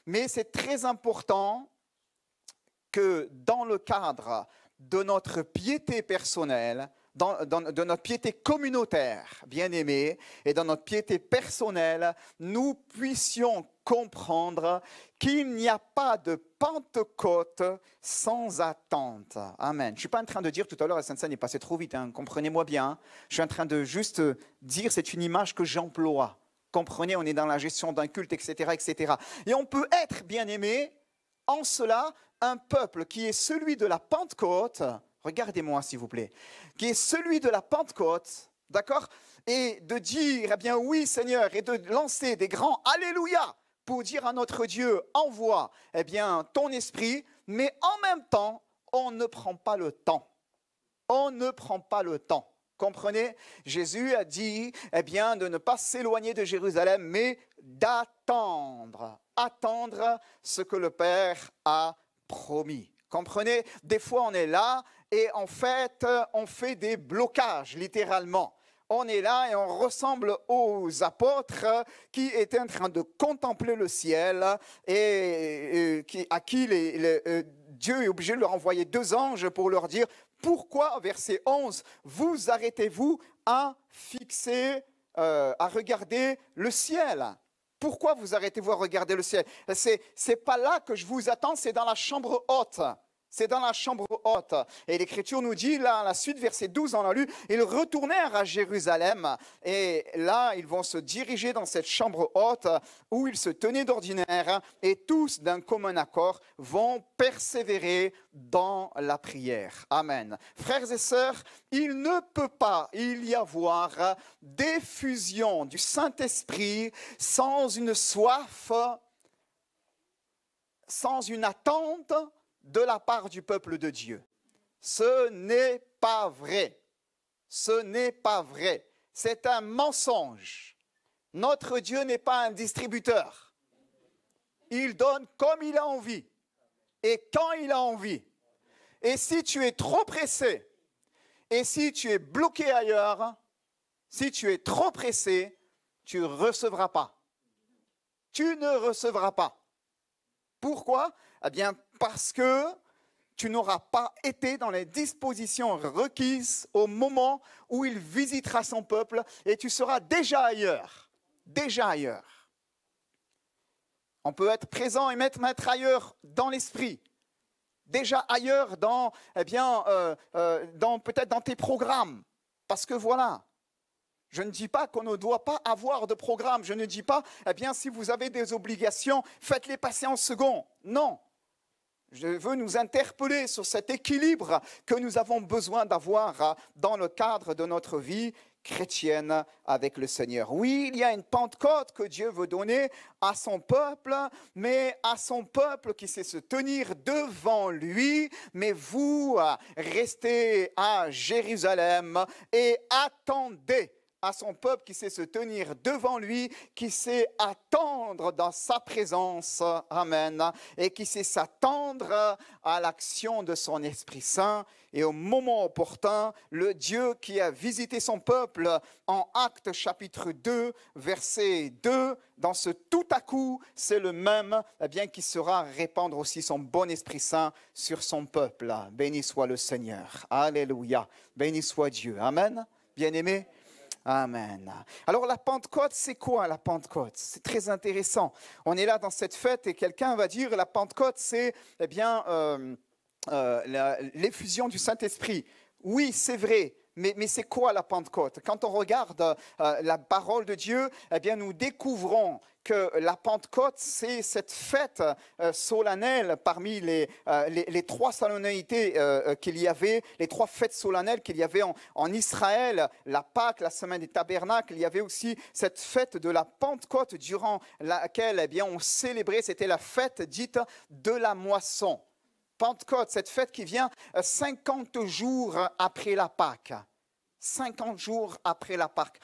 Mais c'est très important que dans le cadre de notre piété personnelle, de notre piété communautaire, bien aimé, et dans notre piété personnelle, nous puissions comprendre qu'il n'y a pas de Pentecôte sans attente. Amen. Je ne suis pas en train de dire, tout à l'heure, la Sainte Seine est passée trop vite, hein, comprenez-moi bien. Je suis en train de juste dire, c'est une image que j'emploie. Comprenez, on est dans la gestion d'un culte, etc., etc. Et on peut être, bien aimé, en cela, un peuple qui est celui de la Pentecôte. Regardez-moi, s'il vous plaît, qui est celui de la Pentecôte, d'accord ? Et de dire, eh bien oui, Seigneur, et de lancer des grands Alléluia pour dire à notre Dieu, envoie, eh bien, ton esprit, mais en même temps, on ne prend pas le temps. On ne prend pas le temps. Comprenez ? Jésus a dit, eh bien, de ne pas s'éloigner de Jérusalem, mais d'attendre. Attendre ce que le Père a promis. Comprenez ? Des fois, on est là et en fait, on fait des blocages, littéralement. On est là et on ressemble aux apôtres qui étaient en train de contempler le ciel et à qui Dieu est obligé de leur envoyer 2 anges pour leur dire « Pourquoi, verset 11, vous arrêtez-vous à fixer, à regarder le ciel ?» Pourquoi vous arrêtez-vous à regarder le ciel ? C'est pas là que je vous attends, c'est dans la chambre haute. C'est dans la chambre haute. Et l'Écriture nous dit, là, à la suite, verset 12, on l'a lu, ils retournèrent à Jérusalem. Et là, ils vont se diriger dans cette chambre haute où ils se tenaient d'ordinaire. Et tous, d'un commun accord, vont persévérer dans la prière. Amen. Frères et sœurs, il ne peut pas y avoir d'effusion du Saint-Esprit sans une soif, sans une attente de la part du peuple de Dieu. Ce n'est pas vrai. Ce n'est pas vrai. C'est un mensonge. Notre Dieu n'est pas un distributeur. Il donne comme il a envie et quand il a envie. Et si tu es trop pressé et si tu es bloqué ailleurs, si tu es trop pressé, tu ne recevras pas. Tu ne recevras pas. Pourquoi ? Eh bien, parce que tu n'auras pas été dans les dispositions requises au moment où il visitera son peuple et tu seras déjà ailleurs. Déjà ailleurs. On peut être présent et mettre ailleurs dans l'esprit. Déjà ailleurs dans, peut-être dans tes programmes. Parce que voilà. Je ne dis pas qu'on ne doit pas avoir de programme. Je ne dis pas, eh bien, si vous avez des obligations, faites-les passer en second. Non. Je veux nous interpeller sur cet équilibre que nous avons besoin d'avoir dans le cadre de notre vie chrétienne avec le Seigneur. Oui, il y a une Pentecôte que Dieu veut donner à son peuple, mais à son peuple qui sait se tenir devant lui. Mais vous, restez à Jérusalem et attendez à son peuple qui sait se tenir devant lui, qui sait attendre dans sa présence, amen, et qui sait s'attendre à l'action de son Esprit Saint. Et au moment opportun, le Dieu qui a visité son peuple en Actes chapitre 2, verset 2, dans ce tout à coup, c'est le même, eh bien, qui saura répandre aussi son bon Esprit Saint sur son peuple. Béni soit le Seigneur. Alléluia. Béni soit Dieu. Amen. Bien-aimés. Amen. Alors la Pentecôte, c'est quoi la Pentecôte ? C'est très intéressant. On est là dans cette fête et quelqu'un va dire la Pentecôte, c'est l'effusion du Saint-Esprit. Oui, c'est vrai. Mais c'est quoi la Pentecôte ? Quand on regarde la parole de Dieu, eh bien, nous découvrons que la Pentecôte, c'est cette fête solennelle parmi les 3 solennalités qu'il y avait, les 3 fêtes solennelles qu'il y avait en Israël, la Pâque, la Semaine des Tabernacles. Il y avait aussi cette fête de la Pentecôte durant laquelle, eh bien, on célébrait, c'était la fête dite de la moisson. Pentecôte, cette fête qui vient 50 jours après la Pâque. 50 jours après la Pâque,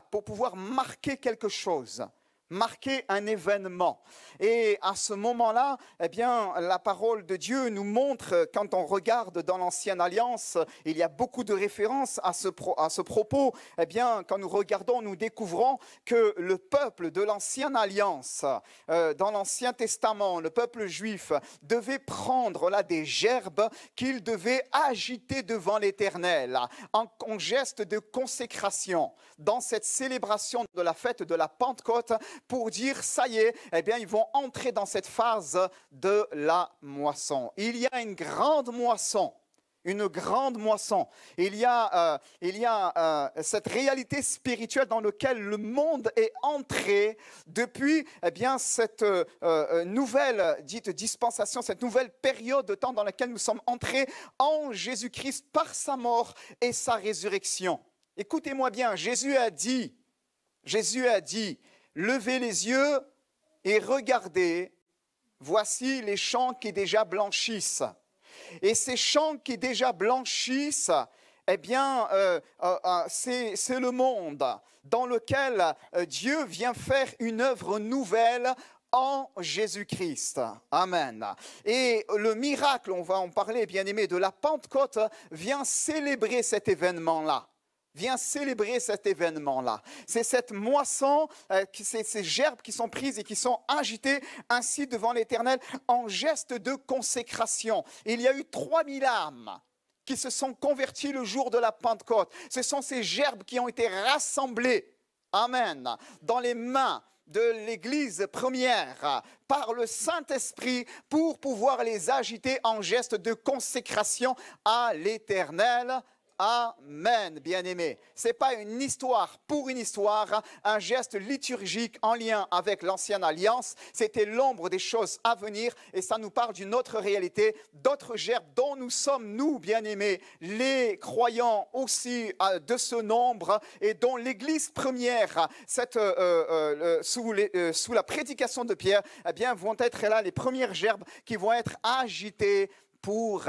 pour pouvoir marquer quelque chose, marquer un événement. Et à ce moment-là, eh bien, la parole de Dieu nous montre, quand on regarde dans l'Ancienne Alliance, il y a beaucoup de références à ce propos. Eh bien, quand nous regardons, nous découvrons que le peuple de l'Ancienne Alliance, dans l'Ancien Testament, le peuple juif, devait prendre là des gerbes qu'il devait agiter devant l'Éternel, en geste de consécration, dans cette célébration de la fête de la Pentecôte, pour dire, ça y est, eh bien, ils vont entrer dans cette phase de la moisson. Il y a une grande moisson. Une grande moisson. Il y a cette réalité spirituelle dans laquelle le monde est entré depuis eh bien, cette nouvelle dite dispensation, cette nouvelle période de temps dans laquelle nous sommes entrés en Jésus-Christ par sa mort et sa résurrection. Écoutez-moi bien, Jésus a dit, levez les yeux et regardez, voici les champs qui déjà blanchissent. Et ces champs qui déjà blanchissent, eh bien, c'est le monde dans lequel Dieu vient faire une œuvre nouvelle en Jésus-Christ. Amen. Et le miracle, on va en parler, bien aimé, de la Pentecôte, vient célébrer cet événement-là. Viens célébrer cet événement-là. C'est cette moisson, ces gerbes qui sont prises et qui sont agitées ainsi devant l'Éternel en geste de consécration. Il y a eu 3000 âmes qui se sont converties le jour de la Pentecôte. Ce sont ces gerbes qui ont été rassemblées, amen, dans les mains de l'Église première par le Saint-Esprit pour pouvoir les agiter en geste de consécration à l'Éternel. Amen, bien-aimés. Ce n'est pas une histoire pour une histoire, un geste liturgique en lien avec l'Ancienne Alliance. C'était l'ombre des choses à venir et ça nous parle d'une autre réalité, d'autres gerbes dont nous sommes, nous, bien-aimés, les croyants aussi de ce nombre et dont l'Église première, sous la prédication de Pierre, eh bien, vont être là les premières gerbes qui vont être agitées pour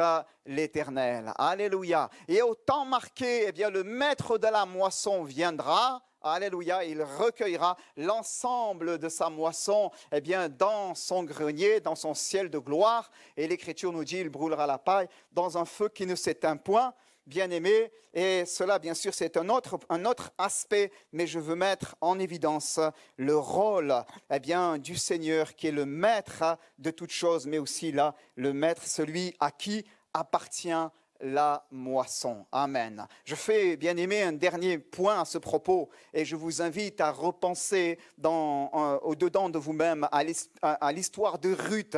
l'Éternel. Alléluia. Et au temps marqué, eh bien, le maître de la moisson viendra. Alléluia, il recueillera l'ensemble de sa moisson eh bien, dans son grenier, dans son ciel de gloire. Et l'Écriture nous dit, il brûlera la paille dans un feu qui ne s'éteint point. Bien-aimés, et cela bien sûr c'est un autre aspect, mais je veux mettre en évidence le rôle eh bien, du Seigneur qui est le maître de toutes choses, mais aussi là le maître, celui à qui appartient la moisson. Amen. Je fais, bien-aimés, un dernier point à ce propos et je vous invite à repenser au-dedans de vous-même à l'histoire de Ruth,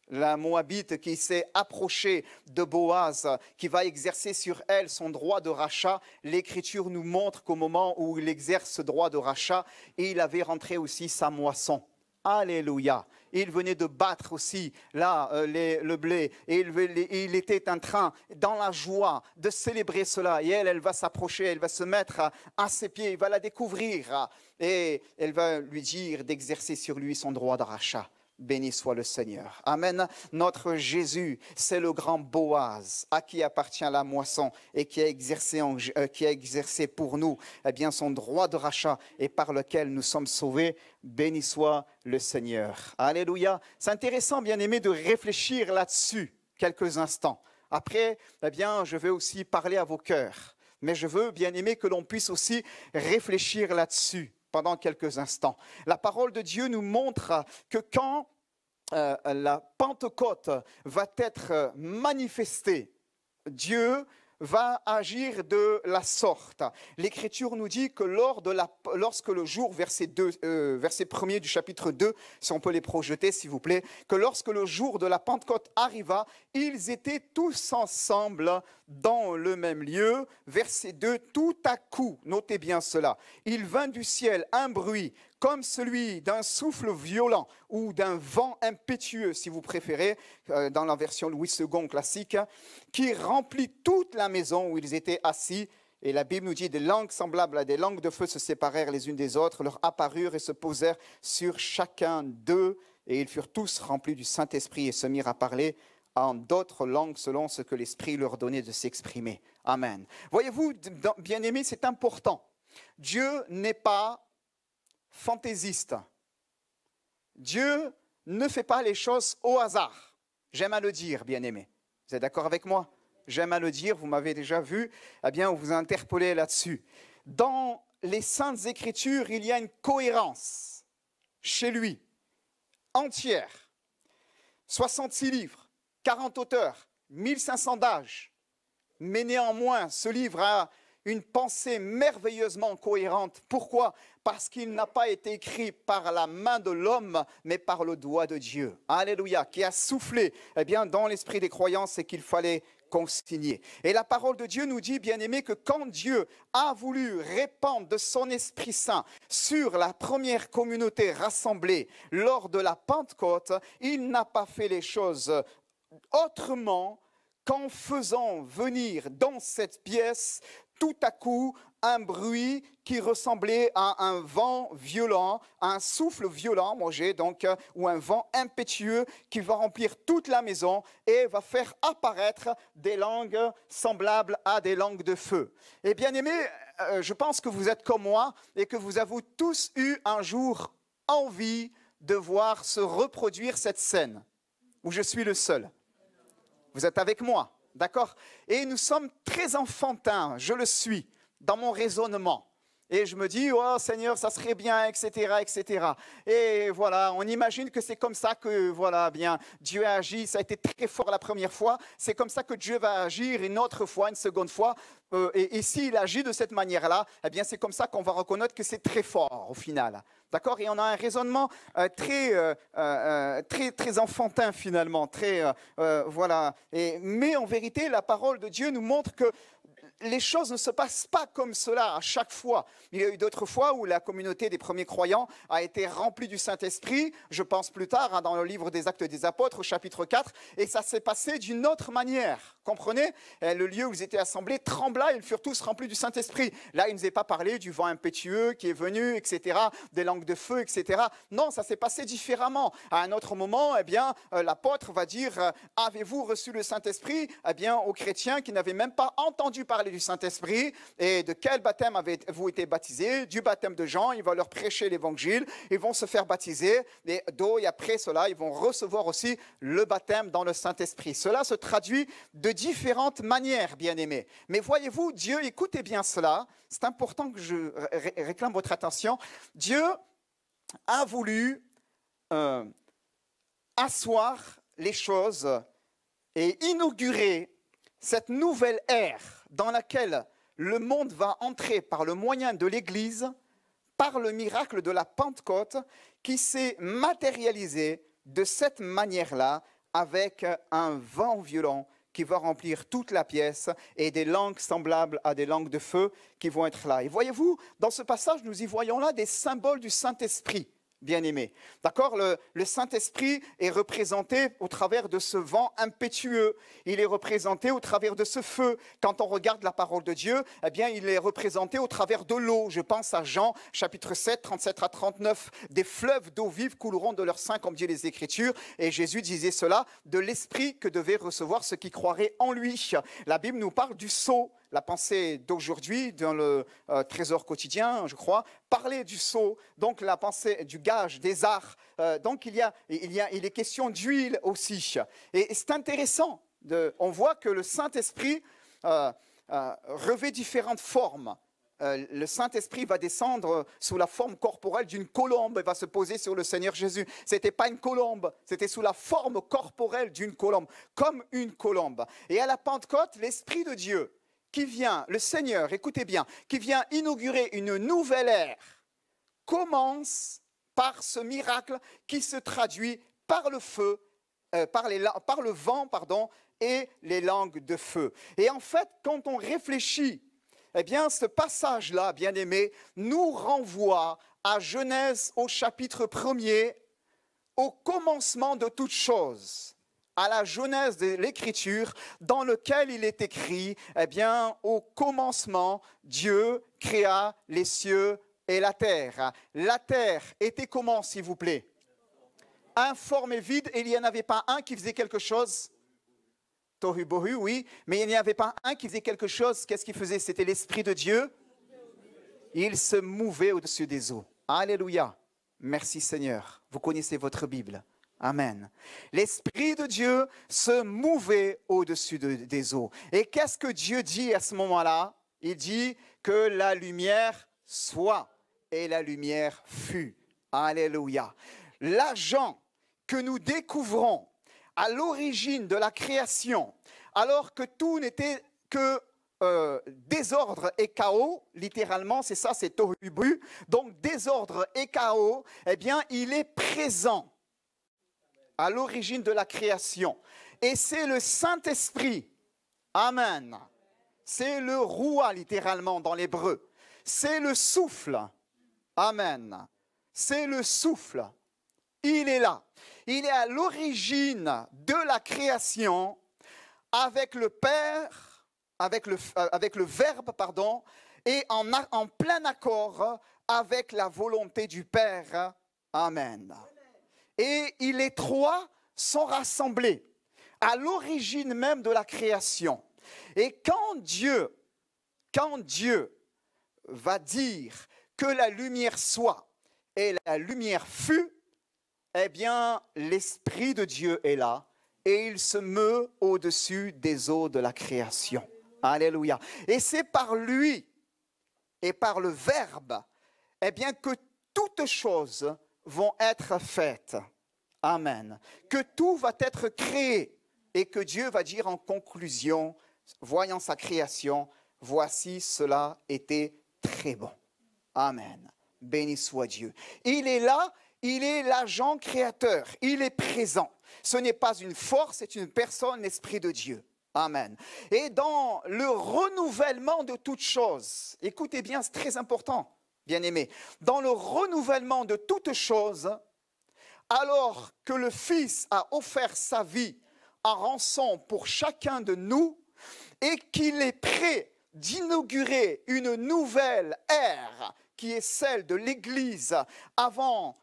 la Moabite qui s'est approchée de Boaz, qui va exercer sur elle son droit de rachat. L'Écriture nous montre qu'au moment où il exerce ce droit de rachat, il avait rentré aussi sa moisson. Alléluia. Il venait de battre aussi là le blé et il était en train, dans la joie, de célébrer cela. Et elle va s'approcher, elle va se mettre à ses pieds, il va la découvrir et elle va lui dire d'exercer sur lui son droit de rachat. Béni soit le Seigneur. Amen. Notre Jésus, c'est le grand Boaz à qui appartient la moisson et qui a exercé pour nous eh bien, son droit de rachat et par lequel nous sommes sauvés. Béni soit le Seigneur. Alléluia. C'est intéressant, bien-aimé, de réfléchir là-dessus quelques instants. Après, eh bien, je vais aussi parler à vos cœurs. Mais je veux, bien-aimé, que l'on puisse aussi réfléchir là-dessus pendant quelques instants. La parole de Dieu nous montre que quand la Pentecôte va être manifestée, Dieu va agir de la sorte. L'Écriture nous dit que lorsque le jour, verset 1er du chapitre 2, si on peut les projeter s'il vous plaît, que lorsque le jour de la Pentecôte arriva, ils étaient tous ensemble dans le même lieu. Verset 2, tout à coup, notez bien cela, il vint du ciel un bruit comme celui d'un souffle violent ou d'un vent impétueux, si vous préférez, dans la version Louis II classique, qui remplit toute la maison où ils étaient assis. Et la Bible nous dit, des langues semblables à des langues de feu se séparèrent les unes des autres, leur apparurent et se posèrent sur chacun d'eux. Et ils furent tous remplis du Saint-Esprit et se mirent à parler en d'autres langues selon ce que l'Esprit leur donnait de s'exprimer. Amen. Voyez-vous, bien-aimés, c'est important. Dieu n'est pas fantaisiste. Dieu ne fait pas les choses au hasard. J'aime à le dire, bien-aimés. Vous êtes d'accord avec moi? J'aime à le dire, vous m'avez déjà vu, eh bien, on vous a interpellé là-dessus. Dans les Saintes Écritures, il y a une cohérence chez lui, entière. 66 livres, 40 auteurs, 1500 d'âge. Mais néanmoins, ce livre a une pensée merveilleusement cohérente. Pourquoi? Parce qu'il n'a pas été écrit par la main de l'homme, mais par le doigt de Dieu. Alléluia, qui a soufflé dans l'esprit des croyants, c'est qu'il fallait consigner. Et la parole de Dieu nous dit, bien-aimés, que quand Dieu a voulu répandre de son Esprit Saint sur la première communauté rassemblée lors de la Pentecôte, il n'a pas fait les choses autrement qu'en faisant venir dans cette pièce tout à coup un bruit qui ressemblait à un vent violent, un souffle violent, ou un vent impétueux qui va remplir toute la maison et va faire apparaître des langues semblables à des langues de feu. Et bien aimés, je pense que vous êtes comme moi et que vous avez tous eu un jour envie de voir se reproduire cette scène où je suis le seul. Vous êtes avec moi, d'accord? Et nous sommes très enfantins, je le suis, dans mon raisonnement. Et je me dis, oh Seigneur, ça serait bien, etc., etc. Et voilà, on imagine que c'est comme ça que, voilà, bien, Dieu a agi. Ça a été très fort la première fois. C'est comme ça que Dieu va agir une autre fois, une seconde fois. Et s'il agit de cette manière-là, eh bien, c'est comme ça qu'on va reconnaître que c'est très fort au final. D'accord? Et on a un raisonnement très enfantin finalement. Voilà. Mais en vérité, la parole de Dieu nous montre que les choses ne se passent pas comme cela à chaque fois. Il y a eu d'autres fois où la communauté des premiers croyants a été remplie du Saint-Esprit. Je pense plus tard dans le livre des Actes des Apôtres, au chapitre 4, et ça s'est passé d'une autre manière. Comprenez? Le lieu où ils étaient assemblés trembla, ils furent tous remplis du Saint-Esprit. Là, il ne nous est pas parlé du vent impétueux qui est venu, etc., des langues de feu, etc. Non, ça s'est passé différemment. À un autre moment, l'apôtre va dire, avez-vous reçu le Saint-Esprit? Aux chrétiens qui n'avaient même pas entendu parler du Saint-Esprit. Et de quel baptême avez-vous été baptisés? Du baptême de Jean. Il va leur prêcher l'évangile, ils vont se faire baptiser et après cela ils vont recevoir aussi le baptême dans le Saint-Esprit. Cela se traduit de différentes manières, bien-aimés. Mais voyez-vous, Dieu, écoutez bien cela, c'est important que je réclame votre attention. Dieu a voulu asseoir les choses et inaugurer cette nouvelle ère dans laquelle le monde va entrer par le moyen de l'Église, par le miracle de la Pentecôte, qui s'est matérialisé de cette manière-là, avec un vent violent qui va remplir toute la pièce et des langues semblables à des langues de feu qui vont être là. Et voyez-vous, dans ce passage, nous y voyons là des symboles du Saint-Esprit. Bien-aimé. D'accord? Le Saint-Esprit est représenté au travers de ce vent impétueux. Il est représenté au travers de ce feu. Quand on regarde la parole de Dieu, il est représenté au travers de l'eau. Je pense à Jean, chapitre 7, 37 à 39. Des fleuves d'eau vive couleront de leur sein, comme dit les Écritures. Et Jésus disait cela, de l'Esprit que devait recevoir ceux qui croiraient en lui. La Bible nous parle du sceau. La pensée d'aujourd'hui, dans le trésor quotidien, je crois, parlait du sceau, donc la pensée du gage, des arts. Donc il est question d'huile aussi. Et c'est intéressant, on voit que le Saint-Esprit revêt différentes formes. Le Saint-Esprit va descendre sous la forme corporelle d'une colombe et va se poser sur le Seigneur Jésus. Ce n'était pas une colombe, c'était sous la forme corporelle d'une colombe, comme une colombe. Et à la Pentecôte, l'Esprit de Dieu, qui vient, le Seigneur, écoutez bien, qui vient inaugurer une nouvelle ère, commence par ce miracle qui se traduit par le feu, par le vent, et les langues de feu. Et en fait, quand on réfléchit, ce passage-là, bien-aimé, nous renvoie à Genèse au chapitre 1er, au commencement de toutes choses. À la Genèse de l'Écriture, dans lequel il est écrit, au commencement, Dieu créa les cieux et la terre. La terre était comment, s'il vous plaît? Informe et vide, et il n'y en avait pas un qui faisait quelque chose? tohu bohu, oui, mais il n'y avait pas un qui faisait quelque chose. Qu'est-ce qu'il faisait? C'était l'Esprit de Dieu. Il se mouvait au-dessus des eaux. Alléluia. Merci Seigneur. Vous connaissez votre Bible. Amen. L'Esprit de Dieu se mouvait au-dessus des eaux. Et qu'est-ce que Dieu dit à ce moment-là? Il dit que la lumière soit, et la lumière fut. Alléluia. L'agent que nous découvrons à l'origine de la création, alors que tout n'était que désordre et chaos, littéralement, c'est ça, c'est tohu bohu, donc désordre et chaos, eh bien, il est présent à l'origine de la création. Et c'est le Saint-Esprit, amen, c'est le Roua, littéralement, dans l'hébreu, c'est le souffle, amen, c'est le souffle, il est là. Il est à l'origine de la création avec le Père, avec le Verbe, pardon, et en plein accord avec la volonté du Père. Amen. Et les trois sont rassemblés à l'origine même de la création. Et quand Dieu va dire que la lumière soit et la lumière fut, eh bien, l'Esprit de Dieu est là et il se meut au-dessus des eaux de la création. Alléluia. Et c'est par lui et par le Verbe, eh bien, que toutes choses vont être faites. Amen. Que tout va être créé et que Dieu va dire en conclusion, voyant sa création, voici cela était très bon. Amen. Béni soit Dieu. Il est là. Il est l'agent créateur, il est présent. Ce n'est pas une force, c'est une personne, l'Esprit de Dieu. Amen. Et dans le renouvellement de toutes choses, écoutez bien, c'est très important, bien-aimés, dans le renouvellement de toutes choses, alors que le Fils a offert sa vie en rançon pour chacun de nous et qu'il est prêt d'inaugurer une nouvelle ère qui est celle de l'Église avant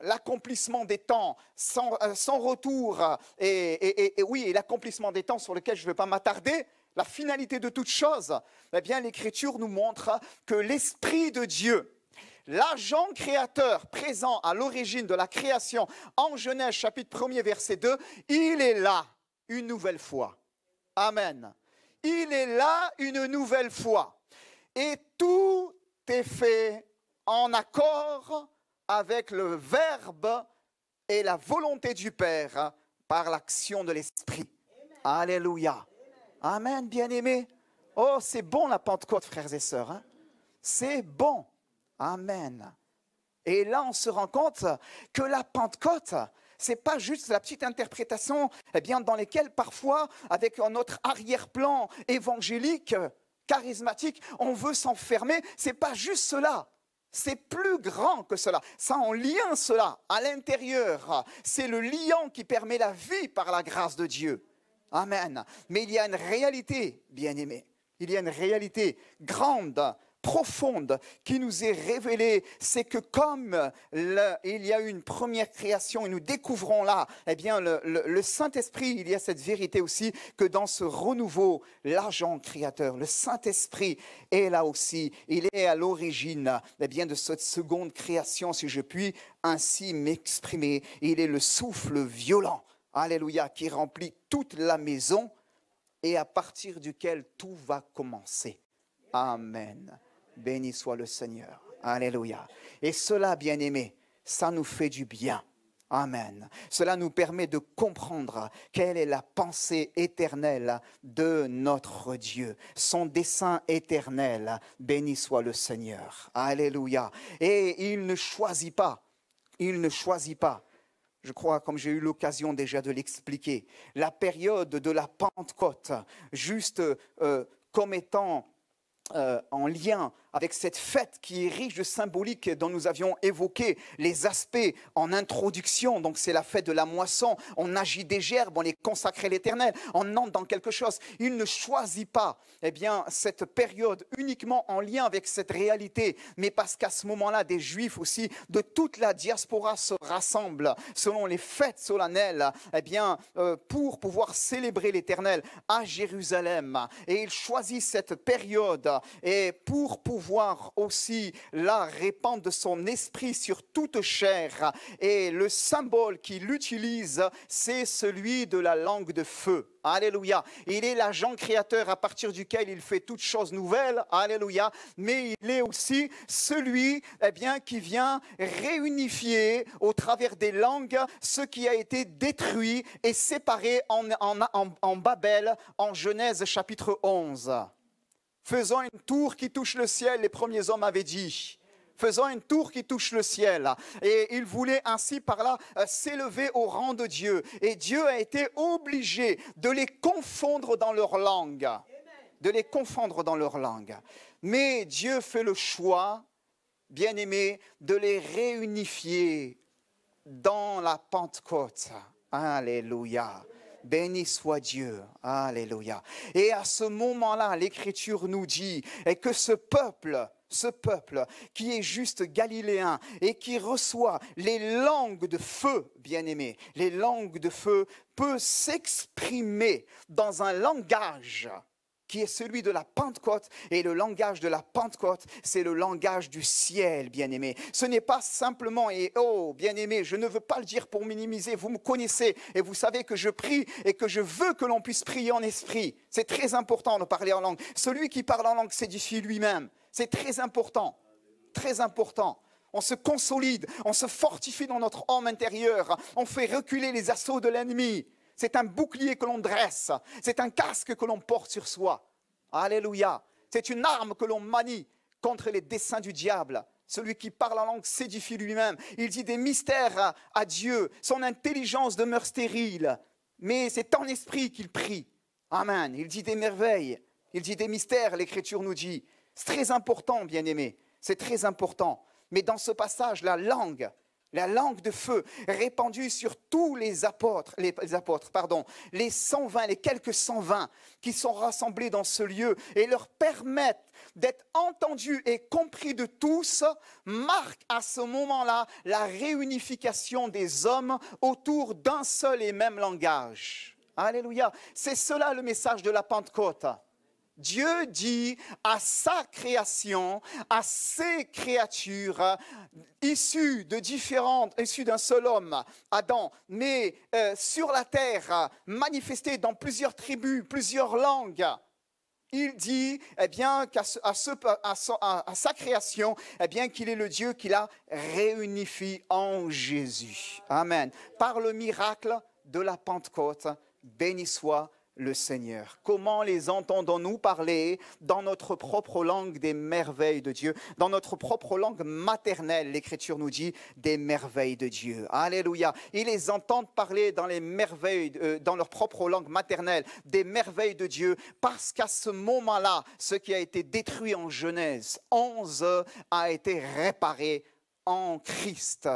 l'accomplissement des temps, sans retour, et l'accomplissement des temps sur lequel je ne vais pas m'attarder, la finalité de toute chose, eh bien l'Écriture nous montre que l'Esprit de Dieu, l'agent créateur présent à l'origine de la création, en Genèse chapitre 1er verset 2, il est là une nouvelle fois. Amen. Il est là une nouvelle fois. Et tout est fait en accord avec le Verbe et la volonté du Père par l'action de l'Esprit. Alléluia. Amen, bien-aimés. Oh, c'est bon la Pentecôte, frères et sœurs. Hein? C'est bon. Amen. Et là, on se rend compte que la Pentecôte, c'est pas juste la petite interprétation dans laquelle parfois, avec notre arrière-plan évangélique, charismatique, on veut s'enfermer. C'est pas juste cela. C'est plus grand que cela. Ça en lien cela à l'intérieur. C'est le liant qui permet la vie par la grâce de Dieu. Amen. Mais il y a une réalité, bien-aimés. Il y a une réalité grande, profonde qui nous est révélée. C'est que comme il y a eu une première création et nous découvrons là, le Saint-Esprit, il y a cette vérité aussi que dans ce renouveau, l'agent créateur, le Saint-Esprit est là aussi. Il est à l'origine de cette seconde création, si je puis ainsi m'exprimer. Il est le souffle violent, alléluia, qui remplit toute la maison et à partir duquel tout va commencer. Amen. Béni soit le Seigneur. Alléluia. Et cela, bien-aimés, ça nous fait du bien. Amen. Cela nous permet de comprendre quelle est la pensée éternelle de notre Dieu. Son dessein éternel. Béni soit le Seigneur. Alléluia. Et il ne choisit pas. Il ne choisit pas. Je crois, comme j'ai eu l'occasion déjà de l'expliquer, la période de la Pentecôte, juste comme étant en lien avec cette fête qui est riche de symbolique dont nous avions évoqué les aspects en introduction. Donc c'est la fête de la moisson, on agit des gerbes, on est consacré à l'Éternel, on entre dans quelque chose. Il ne choisit pas cette période uniquement en lien avec cette réalité, mais parce qu'à ce moment-là, des Juifs aussi de toute la diaspora se rassemblent selon les fêtes solennelles pour pouvoir célébrer l'Éternel à Jérusalem. Et il choisit cette période et pour pouvoir aussi là répandre de son esprit sur toute chair. Et le symbole qu'il utilise, c'est celui de la langue de feu. Alléluia. Il est l'agent créateur à partir duquel il fait toutes choses nouvelles. Alléluia. Mais il est aussi celui qui vient réunifier au travers des langues ce qui a été détruit et séparé en Babel en Genèse chapitre 11. Faisant une tour qui touche le ciel, les premiers hommes avaient dit. Faisant une tour qui touche le ciel. Et ils voulaient ainsi par là s'élever au rang de Dieu. Et Dieu a été obligé de les confondre dans leur langue. De les confondre dans leur langue. Mais Dieu fait le choix, bien-aimé, de les réunifier dans la Pentecôte. Alléluia. Béni soit Dieu, alléluia. Et à ce moment-là, l'Écriture nous dit que ce peuple qui est juste galiléen et qui reçoit les langues de feu, bien-aimés, les langues de feu, peut s'exprimer dans un langage qui est celui de la Pentecôte. Et le langage de la Pentecôte, c'est le langage du ciel, bien-aimé. Ce n'est pas simplement, et oh, bien-aimé, je ne veux pas le dire pour minimiser, vous me connaissez et vous savez que je prie et que je veux que l'on puisse prier en esprit. C'est très important de parler en langue. Celui qui parle en langue s'édifie lui-même. C'est très important, très important. On se consolide, on se fortifie dans notre homme intérieur, on fait reculer les assauts de l'ennemi. C'est un bouclier que l'on dresse, c'est un casque que l'on porte sur soi. Alléluia. C'est une arme que l'on manie contre les desseins du diable. Celui qui parle en langue s'édifie lui-même. Il dit des mystères à Dieu. Son intelligence demeure stérile. Mais c'est en esprit qu'il prie. Amen. Il dit des merveilles. Il dit des mystères, l'Écriture nous dit. C'est très important, bien-aimé. C'est très important. Mais dans ce passage, la langue de feu répandue sur tous les quelques 120 qui sont rassemblés dans ce lieu et leur permettent d'être entendus et compris de tous, marque à ce moment-là la réunification des hommes autour d'un seul et même langage. Alléluia. C'est cela le message de la Pentecôte. Dieu dit à sa création, à ses créatures, issues d'un seul homme, Adam, mais sur la terre, manifestées dans plusieurs tribus, plusieurs langues. Il dit qu'à sa création, qu'il est le Dieu qui la réunifie en Jésus. Amen. Par le miracle de la Pentecôte, béni soit le Seigneur. Comment les entendons-nous parler dans notre propre langue des merveilles de Dieu, dans notre propre langue maternelle, l'Écriture nous dit des merveilles de Dieu. Alléluia. Ils les entendent parler dans les merveilles, dans leur propre langue maternelle, des merveilles de Dieu, parce qu'à ce moment-là, ce qui a été détruit en Genèse 11 a été réparé en Christ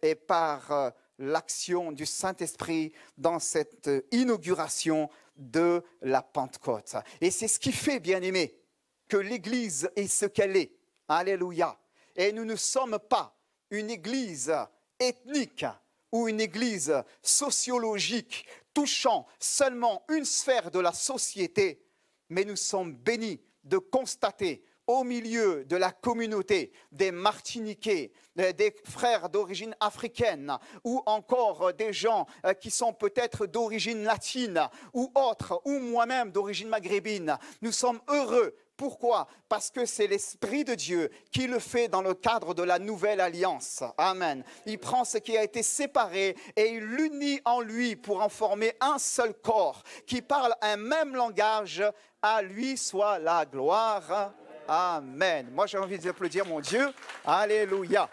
et par l'action du Saint-Esprit dans cette inauguration de la Pentecôte. Et c'est ce qui fait, bien-aimés, que l'Église est ce qu'elle est. Alléluia. Et nous ne sommes pas une Église ethnique ou une Église sociologique touchant seulement une sphère de la société, mais nous sommes bénis de constater au milieu de la communauté des Martiniquais, des frères d'origine africaine ou encore des gens qui sont peut-être d'origine latine ou autres, ou moi-même d'origine maghrébine. Nous sommes heureux. Pourquoi? Parce que c'est l'Esprit de Dieu qui le fait dans le cadre de la nouvelle alliance. Amen. Il prend ce qui a été séparé et il l'unit en lui pour en former un seul corps qui parle un même langage. À lui soit la gloire. Amen. Moi, j'ai envie d'applaudir mon Dieu. Alléluia.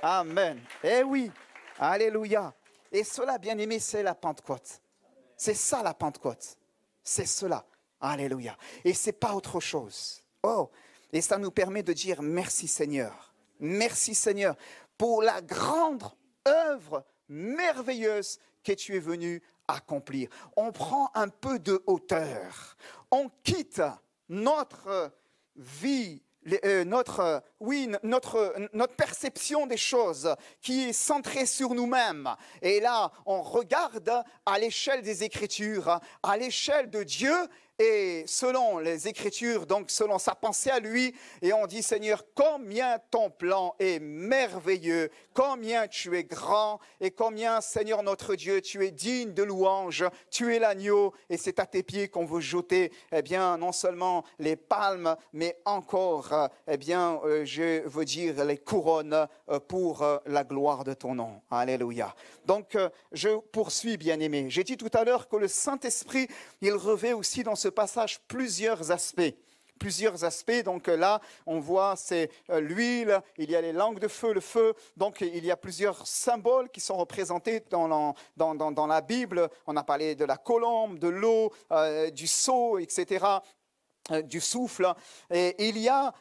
Amen. Eh oui. Alléluia. Et cela, bien aimé, c'est la Pentecôte. C'est ça la Pentecôte. C'est cela. Alléluia. Et ce n'est pas autre chose. Oh, Et ça nous permet de dire merci Seigneur. Merci Seigneur pour la grande œuvre merveilleuse que tu es venu accomplir. On prend un peu de hauteur. On quitte notre vie, notre perception des choses qui est centrée sur nous-mêmes. Et là, on regarde à l'échelle des Écritures, à l'échelle de Dieu, et selon les Écritures, donc selon sa pensée à lui, et on dit Seigneur, combien ton plan est merveilleux, combien tu es grand, et combien Seigneur notre Dieu, tu es digne de louange, tu es l'agneau, et c'est à tes pieds qu'on veut jeter, eh bien, non seulement les palmes, mais encore, je veux dire les couronnes pour la gloire de ton nom. Alléluia. Donc, je poursuis, bien-aimé. J'ai dit tout à l'heure que le Saint-Esprit, il revêt aussi dans ce passage plusieurs aspects. Donc là, on voit, c'est l'huile, il y a les langues de feu, le feu. Donc, il y a plusieurs symboles qui sont représentés dans la Bible. On a parlé de la colombe, de l'eau, du sceau, etc., du souffle. Et il y a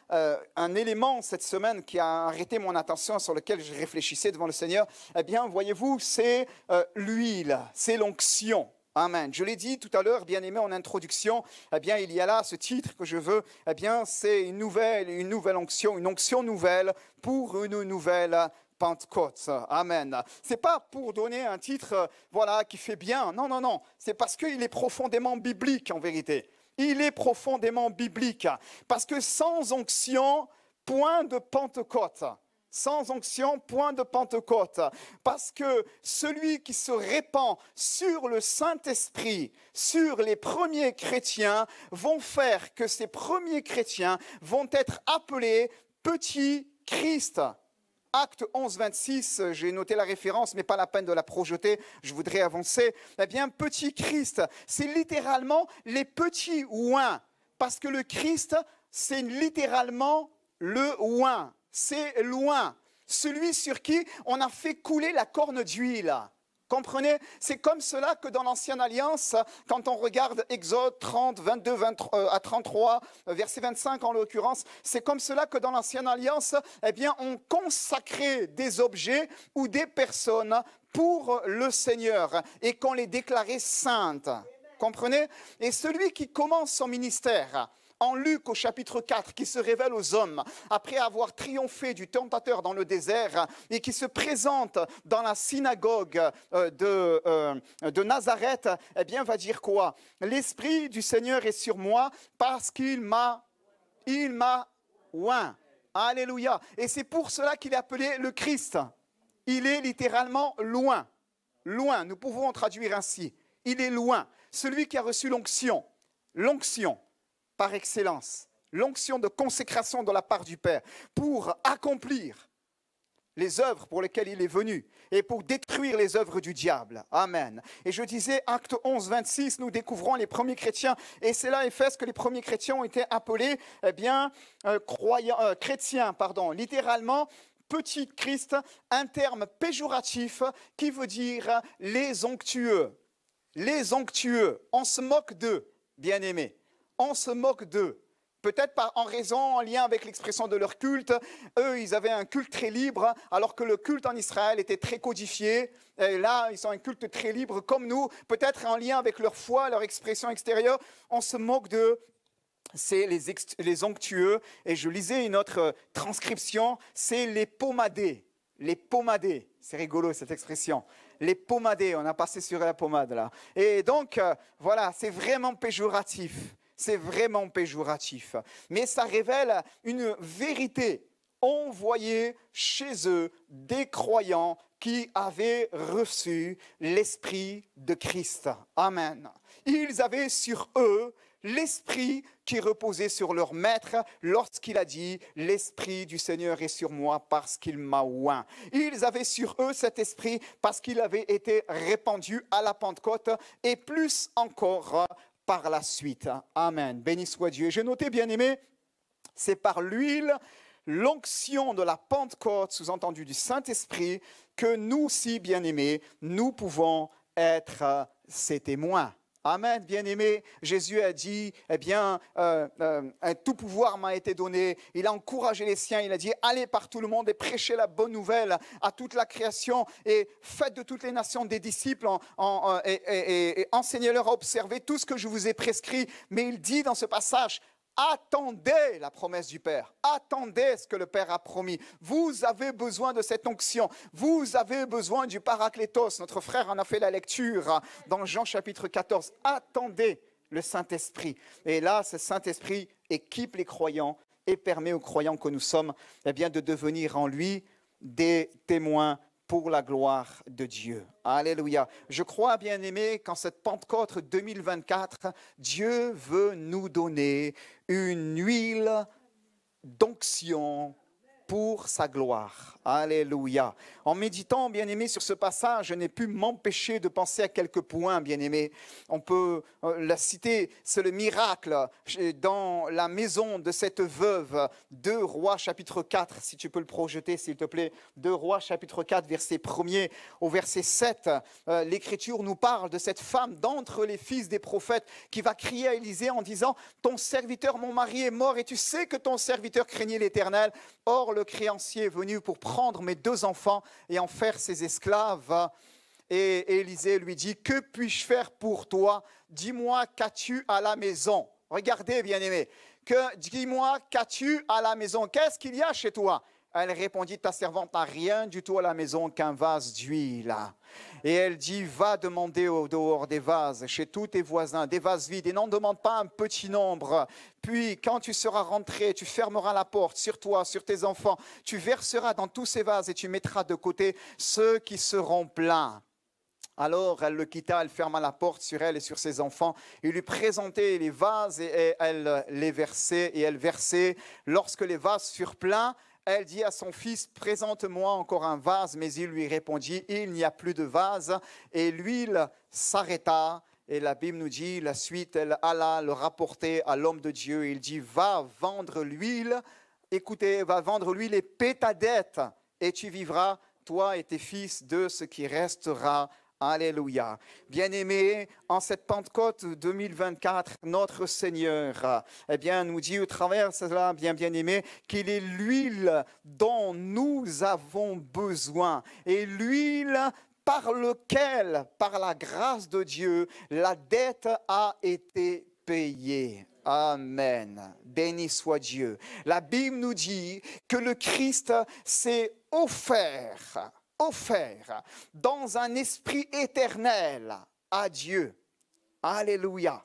un élément cette semaine qui a arrêté mon attention, sur lequel je réfléchissais devant le Seigneur. Eh bien, voyez-vous, c'est l'huile, c'est l'onction. Amen. Je l'ai dit tout à l'heure, bien-aimé, en introduction, eh bien, il y a là ce titre que je veux, eh bien, c'est une nouvelle onction, une onction nouvelle pour une nouvelle Pentecôte. Amen. C'est pas pour donner un titre, qui fait bien. Non. C'est parce qu'il est profondément biblique, en vérité. Il est profondément biblique. Parce que sans onction, point de Pentecôte. Sans onction, point de Pentecôte. Parce que celui qui se répand sur le Saint-Esprit, sur les premiers chrétiens, vont faire que ces premiers chrétiens vont être appelés petits Christ. Acte 11, 26, j'ai noté la référence, mais pas la peine de la projeter, je voudrais avancer. Eh bien, petit Christ, c'est littéralement les petits oins. Parce que le Christ, c'est littéralement le oin. C'est loin, celui sur qui on a fait couler la corne d'huile. Comprenez? C'est comme cela que dans l'Ancienne Alliance, quand on regarde Exode 30, 22 à 33, verset 25 en l'occurrence, c'est comme cela que dans l'Ancienne Alliance, eh bien, on consacrait des objets ou des personnes pour le Seigneur et qu'on les déclarait saintes. Comprenez? Et celui qui commence son ministère, en Luc au chapitre 4, qui se révèle aux hommes après avoir triomphé du tentateur dans le désert et qui se présente dans la synagogue de Nazareth, eh bien, va dire quoi? L'Esprit du Seigneur est sur moi parce qu'il m'a oint. Alléluia. Et c'est pour cela qu'il est appelé le Christ. Il est littéralement loin. Loin, nous pouvons traduire ainsi. Il est loin. Celui qui a reçu l'onction. L'onction. Par excellence, l'onction de consécration de la part du Père pour accomplir les œuvres pour lesquelles il est venu et pour détruire les œuvres du diable. Amen. Et je disais, Acte 11, 26, nous découvrons les premiers chrétiens et c'est là, Éphèse, que les premiers chrétiens ont été appelés, chrétiens, littéralement, petit Christ, un terme péjoratif qui veut dire les onctueux. Les onctueux, on se moque d'eux, bien-aimés. On se moque d'eux. Peut-être en lien avec l'expression de leur culte. Eux, ils avaient un culte très libre, alors que le culte en Israël était très codifié. Et là, ils ont un culte très libre comme nous. Peut-être en lien avec leur foi, leur expression extérieure. On se moque d'eux. C'est les onctueux. Et je lisais une autre transcription. C'est les pommadés. Les pommadés. C'est rigolo cette expression. Les pommadés. On a passé sur la pommade là. Et donc, c'est vraiment péjoratif. C'est vraiment péjoratif. Mais ça révèle une vérité. On voyait chez eux des croyants qui avaient reçu l'Esprit de Christ. Amen. Ils avaient sur eux l'Esprit qui reposait sur leur maître lorsqu'il a dit « L'Esprit du Seigneur est sur moi parce qu'il m'a oint ». Ils avaient sur eux cet Esprit parce qu'il avait été répandu à la Pentecôte et plus encore par la suite. Amen. Béni soit Dieu. J'ai noté, bien-aimé, c'est par l'huile, l'onction de la Pentecôte, sous-entendu du Saint-Esprit, que nous aussi, bien-aimés, nous pouvons être ses témoins. Amen, bien-aimé. Jésus a dit, eh bien, un tout pouvoir m'a été donné. Il a encouragé les siens. Il a dit, allez par tout le monde et prêchez la bonne nouvelle à toute la création et faites de toutes les nations des disciples et enseignez-leur à observer tout ce que je vous ai prescrit. Mais il dit dans ce passage, attendez la promesse du Père. Attendez ce que le Père a promis. Vous avez besoin de cette onction. Vous avez besoin du Paraklétos. Notre frère en a fait la lecture dans Jean chapitre 14. Attendez le Saint-Esprit. Et là, ce Saint-Esprit équipe les croyants et permet aux croyants que nous sommes eh bien, de devenir en lui des témoins pour la gloire de Dieu. Alléluia. Je crois, bien-aimés, qu'en cette Pentecôte 2024, Dieu veut nous donner une huile d'onction pour sa gloire. Alléluia. En méditant, bien-aimés, sur ce passage, je n'ai pu m'empêcher de penser à quelques points, bien-aimés. On peut la citer, c'est le miracle dans la maison de cette veuve. 2 Rois chapitre 4, si tu peux le projeter, s'il te plaît. 2 Rois chapitre 4, verset 1er au verset 7. L'Écriture nous parle de cette femme d'entre les fils des prophètes qui va crier à Élisée en disant « Ton serviteur, mon mari, est mort et tu sais que ton serviteur craignait l'Éternel. Or, le créancier est venu pour prendre mes 2 enfants et en faire ses esclaves. » Et Élisée lui dit, « Que puis-je faire pour toi? Dis-moi, qu'as-tu à la maison ?» Regardez, bien-aimés, dis-moi, qu'as-tu à la maison? Qu'est-ce qu'il y a chez toi? Elle répondit, ta servante n'a rien du tout à la maison qu'un vase d'huile. Et elle dit, va demander au dehors des vases, chez tous tes voisins, des vases vides, et n'en demande pas un petit nombre. Puis, quand tu seras rentré, tu fermeras la porte sur toi, sur tes enfants, tu verseras dans tous ces vases et tu mettras de côté ceux qui seront pleins. Alors elle le quitta, elle ferma la porte sur elle et sur ses enfants. Il lui présentait les vases et elle les versait. Et elle versait. Lorsque les vases furent pleins, elle dit à son fils, présente-moi encore un vase. Mais il lui répondit, il n'y a plus de vase. Et l'huile s'arrêta. Et la Bible nous dit, la suite, elle alla le rapporter à l'homme de Dieu. Il dit, va vendre l'huile. Écoutez, va vendre l'huile et paie ta dette. Et tu vivras, toi et tes fils, de ce qui restera. Alléluia. Bien-aimés, en cette Pentecôte 2024, notre Seigneur eh bien, nous dit au travers de cela, bien-aimés, qu'il est l'huile dont nous avons besoin. Et l'huile par laquelle, par la grâce de Dieu, la dette a été payée. Amen. Béni soit Dieu. La Bible nous dit que le Christ s'est offert dans un esprit éternel à Dieu. Alléluia.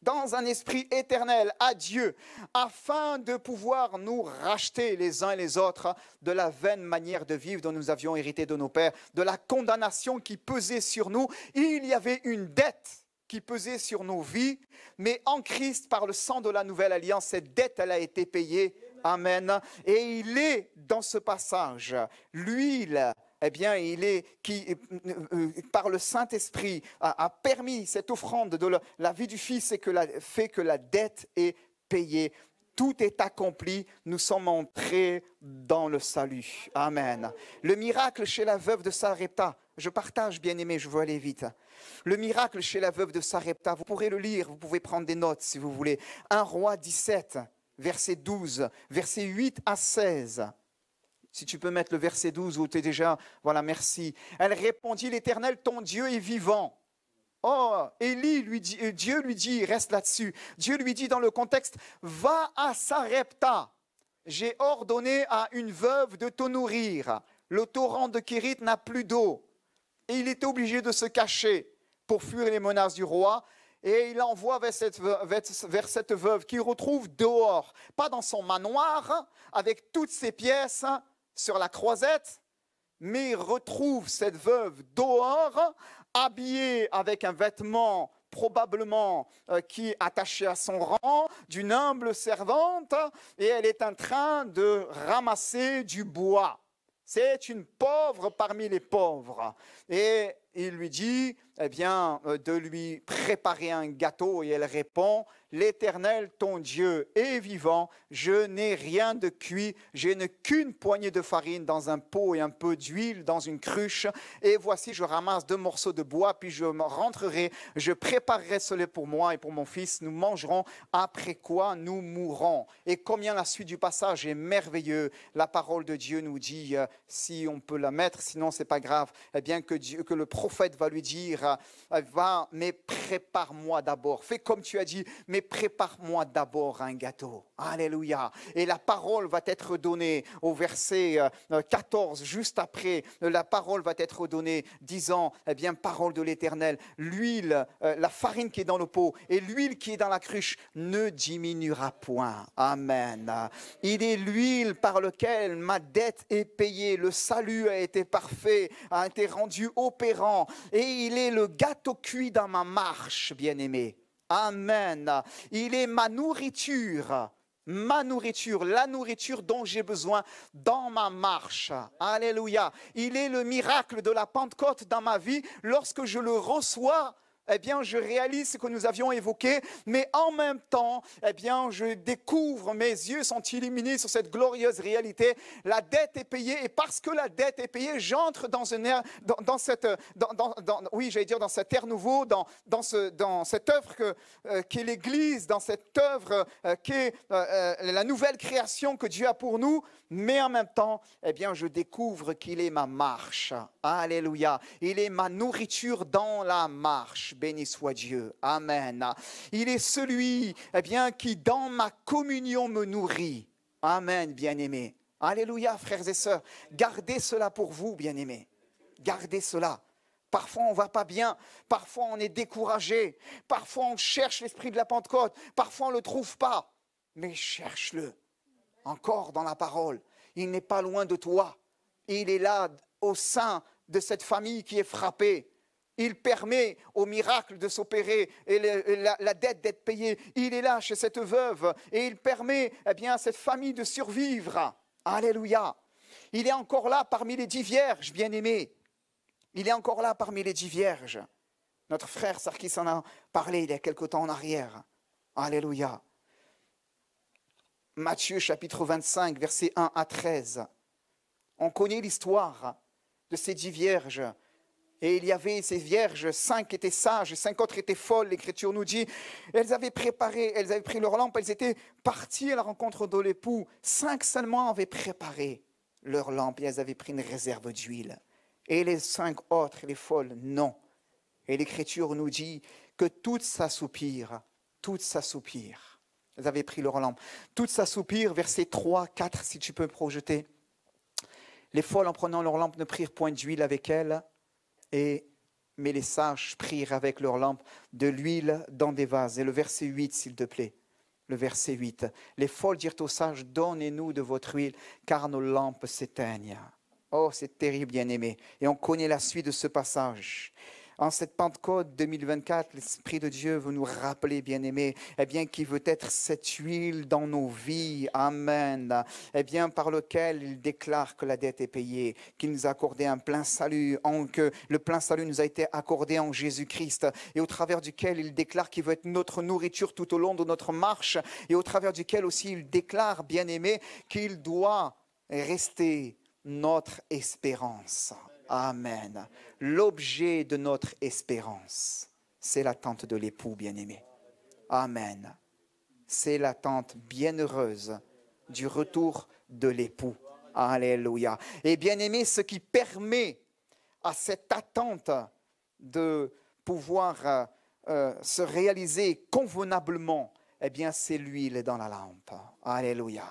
Dans un esprit éternel à Dieu, afin de pouvoir nous racheter les uns et les autres de la vaine manière de vivre dont nous avions hérité de nos pères, de la condamnation qui pesait sur nous. Il y avait une dette qui pesait sur nos vies, mais en Christ, par le sang de la nouvelle alliance, cette dette, elle a été payée. Amen. Et il est dans ce passage, l'huile, eh bien, il est qui, par le Saint-Esprit, a permis cette offrande de la vie du Fils et fait que la dette est payée. Tout est accompli, nous sommes entrés dans le salut. Amen. Le miracle chez la veuve de Sarepta, je partage, bien-aimé, je veux aller vite. Le miracle chez la veuve de Sarepta, vous pourrez le lire, vous pouvez prendre des notes si vous voulez. 1 Roi 17, verset 12, verset 8 à 16. Si tu peux mettre le verset 12 où tu es déjà, voilà, merci. Elle répondit, l'Éternel, ton Dieu est vivant. Oh, Élie lui dit, Dieu lui dit, reste là-dessus. Dieu lui dit dans le contexte, va à Sarepta. J'ai ordonné à une veuve de te nourrir. Le torrent de Kérit n'a plus d'eau. Et il était obligé de se cacher pour fuir les menaces du roi. Et il envoie vers cette veuve qu'il retrouve dehors, pas dans son manoir, avec toutes ses pièces sur la croisette, mais il retrouve cette veuve dehors, habillée avec un vêtement probablement qui est attaché à son rang, d'une humble servante, et elle est en train de ramasser du bois. C'est une pauvre parmi les pauvres. Et il lui dit, eh bien, de lui préparer un gâteau et elle répond, l'Éternel, ton Dieu, est vivant, je n'ai rien de cuit, je n'ai qu'une poignée de farine dans un pot et un peu d'huile dans une cruche, et voici, je ramasse 2 morceaux de bois, puis je rentrerai, je préparerai cela pour moi et pour mon fils, nous mangerons, après quoi nous mourrons. Et combien la suite du passage est merveilleux, la parole de Dieu nous dit, si on peut la mettre, sinon c'est pas grave, eh bien que le prophète va lui dire, va, mais prépare-moi d'abord, fais comme tu as dit, mais prépare-moi d'abord un gâteau. Alléluia. Et la parole va être donnée au verset 14, juste après, la parole va être donnée, disant, eh bien, parole de l'Éternel, l'huile, la farine qui est dans le pot et l'huile qui est dans la cruche ne diminuera point. Amen. Il est l'huile par laquelle ma dette est payée, le salut a été parfait, a été rendu opérant, et il est le gâteau cuit dans ma marche, bien-aimé. Amen. Il est ma nourriture, la nourriture dont j'ai besoin dans ma marche. Alléluia. Il est le miracle de la Pentecôte dans ma vie. Lorsque je le reçois, eh bien, je réalise ce que nous avions évoqué, mais en même temps, eh bien, je découvre, mes yeux sont illuminés sur cette glorieuse réalité. La dette est payée, et parce que la dette est payée, j'entre dans une ère, dans cette ère nouveau, dans cette œuvre qu'est l'Église, dans cette œuvre qu'est la nouvelle création que Dieu a pour nous. Mais en même temps, eh bien, je découvre qu'il est ma marche. Alléluia. Il est ma nourriture dans la marche. Béni soit Dieu. Amen. Il est celui, eh bien, qui dans ma communion me nourrit. Amen, bien-aimés. Alléluia, frères et sœurs. Gardez cela pour vous, bien-aimés. Gardez cela. Parfois, on ne va pas bien. Parfois, on est découragé. Parfois, on cherche l'esprit de la Pentecôte. Parfois, on ne le trouve pas. Mais cherche-le. Encore dans la parole. Il n'est pas loin de toi. Il est là au sein de cette famille qui est frappée. Il permet au miracle de s'opérer et la dette d'être payée. Il est là chez cette veuve et il permet, eh bien, à cette famille de survivre. Alléluia. Il est encore là parmi les 10 vierges, bien-aimés. Il est encore là parmi les 10 vierges. Notre frère Sarkis en a parlé il y a quelque temps en arrière. Alléluia. Matthieu chapitre 25, versets 1 à 13. On connaît l'histoire de ces 10 vierges. Et il y avait ces vierges, 5 étaient sages, 5 autres étaient folles. L'Écriture nous dit, elles avaient pris leur lampe, elles étaient parties à la rencontre de l'époux. 5 seulement avaient préparé leur lampe et elles avaient pris une réserve d'huile. Et les 5 autres, les folles, non. Et l'Écriture nous dit que toutes s'assoupirent. Elles avaient pris leur lampe. Toutes s'assoupirent, versets 3, 4, si tu peux projeter. Les folles, en prenant leur lampe, ne prirent point d'huile avec elles. Mais les sages prirent avec leur lampe de l'huile dans des vases. Et le verset 8, s'il te plaît. Le verset 8. Les folles dirent aux sages, donnez-nous de votre huile, car nos lampes s'éteignent. Oh, c'est terrible, bien-aimé. Et on connaît la suite de ce passage. En cette Pentecôte 2024, l'Esprit de Dieu veut nous rappeler, bien-aimés, eh bien, qu'il veut être cette huile dans nos vies, amen, eh bien, par lequel il déclare que la dette est payée, qu'il nous a accordé un plein salut, que le plein salut nous a été accordé en Jésus-Christ, et au travers duquel il déclare qu'il veut être notre nourriture tout au long de notre marche, et au travers duquel aussi il déclare, bien-aimés, qu'il doit rester notre espérance. Amen. L'objet de notre espérance, c'est l'attente de l'époux bien-aimé. Amen. C'est l'attente bienheureuse du retour de l'époux. Alléluia. Et bien-aimé, ce qui permet à cette attente de pouvoir se réaliser convenablement, eh bien, c'est l'huile dans la lampe. Alléluia.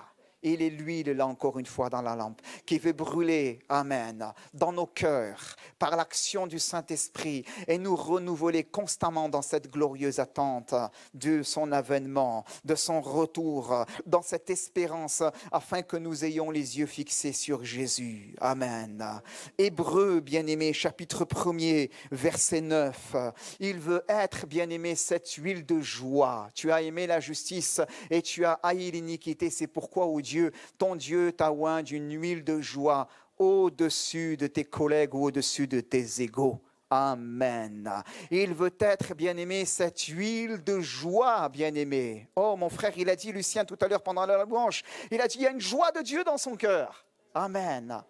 Il est l'huile, là encore une fois, dans la lampe, qui veut brûler, amen, dans nos cœurs, par l'action du Saint-Esprit, et nous renouveler constamment dans cette glorieuse attente de son avènement, de son retour, dans cette espérance, afin que nous ayons les yeux fixés sur Jésus. Amen. Hébreux, bien-aimé, chapitre 1er, verset 9. Il veut être, bien-aimé, cette huile de joie. Tu as aimé la justice et tu as haï l'iniquité. C'est pourquoi, ô Dieu, ton Dieu t'a oint d'une huile de joie au-dessus de tes collègues ou au-dessus de tes égaux. Amen. Il veut être, bien-aimé, cette huile de joie, bien-aimé. Oh, mon frère, il a dit, Lucien, tout à l'heure pendant la louange, il a dit, il y a une joie de Dieu dans son cœur. Amen.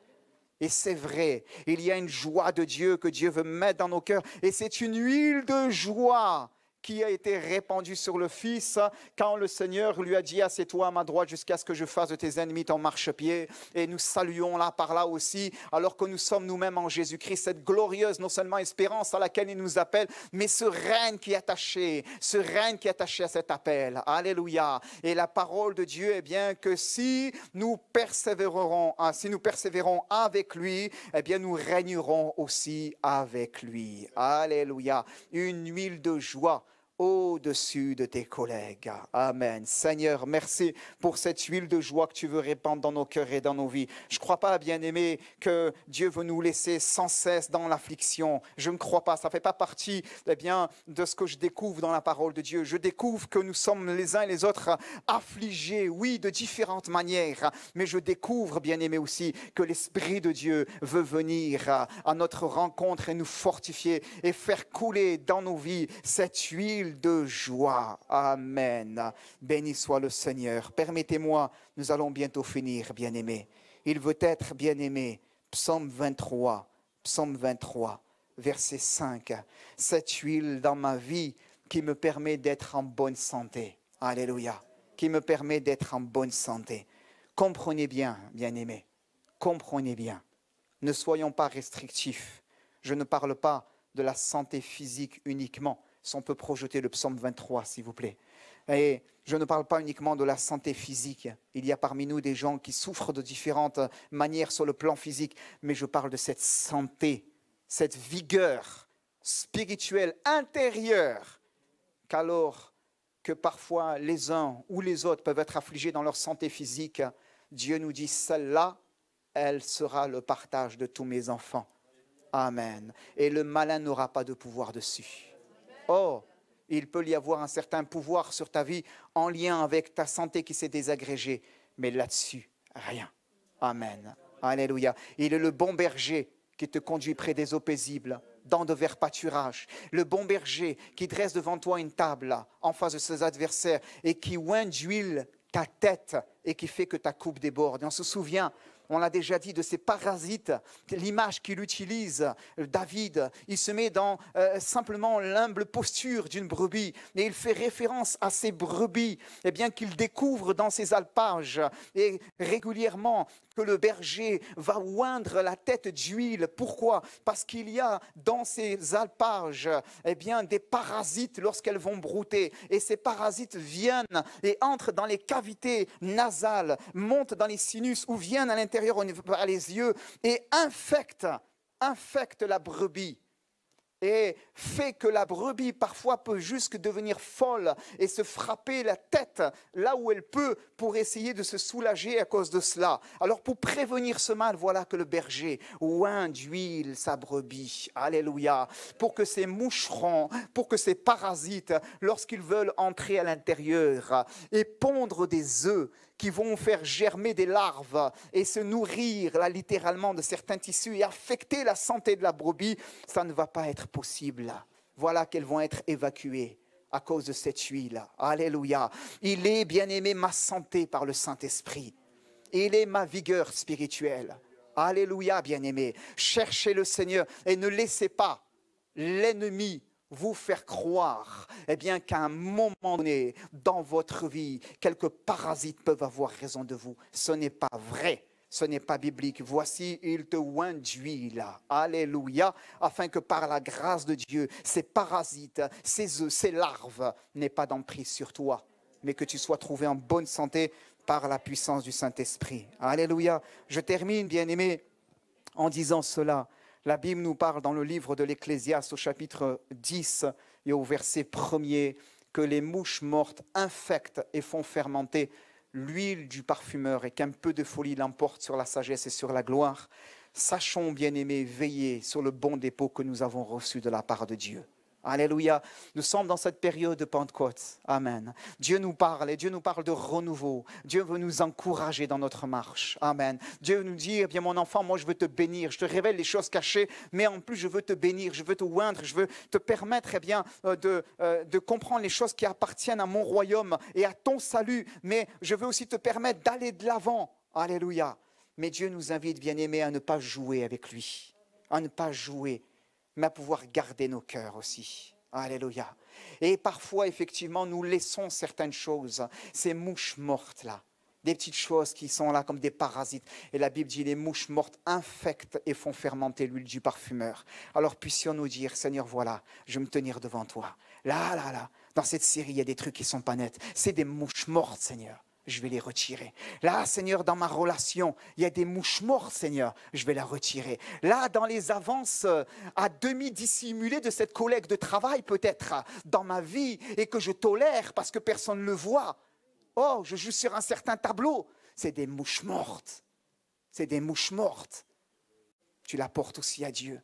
Et c'est vrai, il y a une joie de Dieu que Dieu veut mettre dans nos cœurs. Et c'est une huile de joie qui a été répandue sur le Fils quand le Seigneur lui a dit « Assieds-toi à ma droite jusqu'à ce que je fasse de tes ennemis ton marchepied ». Et nous saluons là par là aussi, alors que nous sommes nous-mêmes en Jésus-Christ, cette glorieuse, non seulement espérance à laquelle il nous appelle, mais ce règne qui est attaché à cet appel. Alléluia. Et la parole de Dieu est bien que si nous persévérons avec lui, eh bien nous régnerons aussi avec lui. Alléluia. Une huile de joie au-dessus de tes collègues. Amen. Seigneur, merci pour cette huile de joie que tu veux répandre dans nos cœurs et dans nos vies. Je ne crois pas, bien-aimé, que Dieu veut nous laisser sans cesse dans l'affliction. Je ne crois pas. Ça ne fait pas partie, eh bien, de ce que je découvre dans la parole de Dieu. Je découvre que nous sommes les uns et les autres affligés, oui, de différentes manières. Mais je découvre, bien-aimé, aussi que l'Esprit de Dieu veut venir à notre rencontre et nous fortifier et faire couler dans nos vies cette huile de joie. Amen. Béni soit le Seigneur. Permettez-moi, nous allons bientôt finir, bien-aimé. Il veut être bien-aimé. Psaume 23, verset 5. Cette huile dans ma vie qui me permet d'être en bonne santé. Alléluia. Qui me permet d'être en bonne santé. Comprenez bien, bien-aimé. Comprenez bien. Ne soyons pas restrictifs. Je ne parle pas de la santé physique uniquement. Si on peut projeter le psaume 23, s'il vous plaît. Et je ne parle pas uniquement de la santé physique. Il y a parmi nous des gens qui souffrent de différentes manières sur le plan physique. Mais je parle de cette santé, cette vigueur spirituelle intérieure. Qu'alors que parfois les uns ou les autres peuvent être affligés dans leur santé physique, Dieu nous dit, celle-là, elle sera le partage de tous mes enfants. Amen. Et le malin n'aura pas de pouvoir dessus. Oh, il peut y avoir un certain pouvoir sur ta vie en lien avec ta santé qui s'est désagrégée. Mais là-dessus, rien. Amen. Alléluia. Il est le bon berger qui te conduit près des eaux paisibles, dans de verts pâturages. Le bon berger qui dresse devant toi une table en face de ses adversaires et qui oint d'huile ta tête et qui fait que ta coupe déborde. Et on se souvient, on l'a déjà dit, de ces parasites, l'image qu'il utilise, David, il se met dans simplement l'humble posture d'une brebis et il fait référence à ces brebis eh bien, qu'il découvre dans ses alpages et régulièrement que le berger va oindre la tête d'huile. Pourquoi? Parce qu'il y a dans ces alpages eh bien, des parasites lorsqu'elles vont brouter et ces parasites viennent et entrent dans les cavités nasales, montent dans les sinus ou viennent à l'intérieur par les yeux et infecte la brebis et fait que la brebis parfois peut jusque devenir folle et se frapper la tête là où elle peut pour essayer de se soulager à cause de cela. Alors pour prévenir ce mal, voilà que le berger oint d'huile sa brebis, alléluia, pour que ces moucherons, pour que ces parasites, lorsqu'ils veulent entrer à l'intérieur et pondre des œufs, qui vont faire germer des larves et se nourrir là, littéralement de certains tissus et affecter la santé de la brebis, ça ne va pas être possible. Voilà qu'elles vont être évacuées à cause de cette huile. Alléluia. Il est, bien-aimé, ma santé par le Saint-Esprit. Il est ma vigueur spirituelle. Alléluia, bien-aimé. Cherchez le Seigneur et ne laissez pas l'ennemi vous faire croire eh bien, qu'à un moment donné dans votre vie, quelques parasites peuvent avoir raison de vous. Ce n'est pas vrai, ce n'est pas biblique. Voici, il te oint d'huile, alléluia, afin que par la grâce de Dieu, ces parasites, ces œufs, ces larves n'aient pas d'emprise sur toi, mais que tu sois trouvé en bonne santé par la puissance du Saint-Esprit. Alléluia. Je termine, bien-aimé, en disant cela. La Bible nous parle dans le livre de l'Ecclésiaste au chapitre 10 et au verset 1er que les mouches mortes infectent et font fermenter l'huile du parfumeur et qu'un peu de folie l'emporte sur la sagesse et sur la gloire. Sachons, bien-aimés, veiller sur le bon dépôt que nous avons reçu de la part de Dieu. Alléluia. Nous sommes dans cette période de Pentecôte. Amen. Dieu nous parle et Dieu nous parle de renouveau. Dieu veut nous encourager dans notre marche. Amen. Dieu nous dit, eh bien mon enfant, moi je veux te bénir. Je te révèle les choses cachées, mais en plus je veux te bénir, je veux te oindre, je veux te permettre de comprendre les choses qui appartiennent à mon royaume et à ton salut. Mais je veux aussi te permettre d'aller de l'avant. Alléluia. Mais Dieu nous invite, bien-aimés, à ne pas jouer avec lui. À ne pas jouer, mais à pouvoir garder nos cœurs aussi. Alléluia. Et parfois, effectivement, nous laissons certaines choses, ces mouches mortes là, des petites choses qui sont là comme des parasites. Et la Bible dit, les mouches mortes infectent et font fermenter l'huile du parfumeur. Alors puissions-nous dire, Seigneur, voilà, je vais me tenir devant toi. Là, dans cette série, il y a des trucs qui ne sont pas nets. C'est des mouches mortes, Seigneur. Je vais les retirer. Là, Seigneur, dans ma relation, il y a des mouches mortes, Seigneur, je vais la retirer. Là, dans les avances à demi dissimulées de cette collègue de travail, peut-être, dans ma vie, et que je tolère parce que personne ne le voit. Oh, je joue sur un certain tableau. C'est des mouches mortes. C'est des mouches mortes. Tu la portes aussi à Dieu.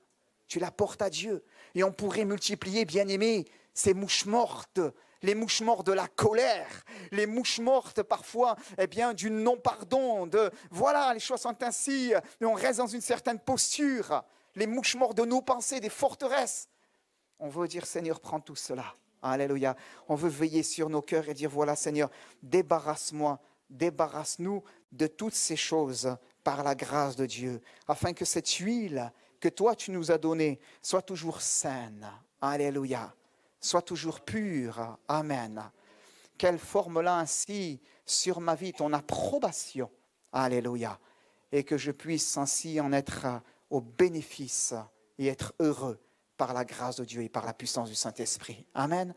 Tu la portes à Dieu. Et on pourrait multiplier, bien-aimés, ces mouches mortes. Les mouches mortes de la colère, les mouches mortes parfois du non-pardon, voilà, les choses sont ainsi, et on reste dans une certaine posture, les mouches mortes de nos pensées, des forteresses. On veut dire, Seigneur, prends tout cela. Alléluia. On veut veiller sur nos cœurs et dire, voilà, Seigneur, débarrasse-moi, débarrasse-nous de toutes ces choses par la grâce de Dieu, afin que cette huile que toi tu nous as donnée soit toujours saine. Alléluia. Soit toujours pure. Amen. Qu'elle forme là ainsi sur ma vie ton approbation. Alléluia. Et que je puisse ainsi en être au bénéfice et être heureux par la grâce de Dieu et par la puissance du Saint-Esprit. Amen.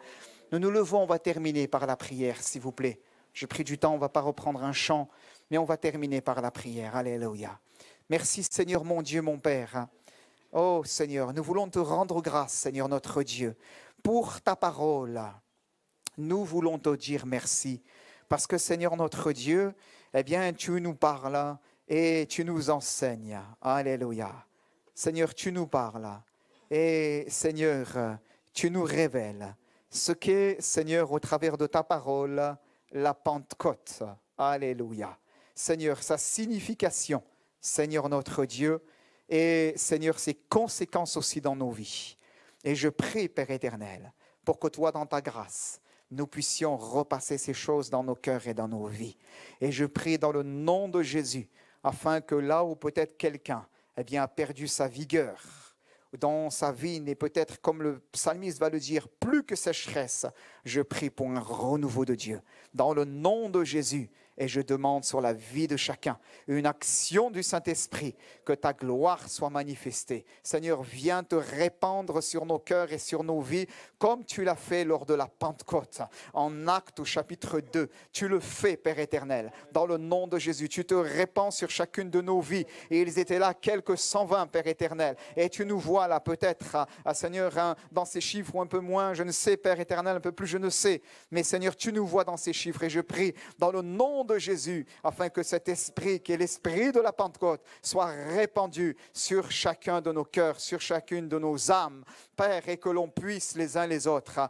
Nous nous levons, on va terminer par la prière, s'il vous plaît. J'ai pris du temps, on ne va pas reprendre un chant, mais on va terminer par la prière. Alléluia. Merci Seigneur mon Dieu, mon Père. Oh Seigneur, nous voulons te rendre grâce, Seigneur notre Dieu, pour ta parole. Nous voulons te dire merci, parce que Seigneur notre Dieu, eh bien, tu nous parles et tu nous enseignes. Alléluia. Seigneur, tu nous parles et Seigneur, tu nous révèles ce qu'est, Seigneur, au travers de ta parole, la Pentecôte. Alléluia. Seigneur, sa signification, Seigneur notre Dieu, et Seigneur, ses conséquences aussi dans nos vies. Et je prie, Père éternel, pour que toi, dans ta grâce, nous puissions repasser ces choses dans nos cœurs et dans nos vies. Et je prie dans le nom de Jésus, afin que là où peut-être quelqu'un a perdu sa vigueur, dans sa vie n'est peut-être, comme le psalmiste va le dire, plus que sécheresse, je prie pour un renouveau de Dieu. Dans le nom de Jésus, et je demande sur la vie de chacun une action du Saint-Esprit, que ta gloire soit manifestée. Seigneur, viens te répandre sur nos cœurs et sur nos vies, comme tu l'as fait lors de la Pentecôte. En Actes au chapitre 2, tu le fais, Père éternel. Dans le nom de Jésus, tu te répands sur chacune de nos vies. Et ils étaient là, quelques 120, Père éternel. Et tu nous vois là, peut-être, Seigneur, dans ces chiffres ou un peu moins, je ne sais, Père éternel, un peu plus, je ne sais. Mais Seigneur, tu nous vois dans ces chiffres. Et je prie dans le nom de Jésus, afin que cet esprit, qui est l'esprit de la Pentecôte, soit répandu sur chacun de nos cœurs, sur chacune de nos âmes, Père, et que l'on puisse les uns les autres,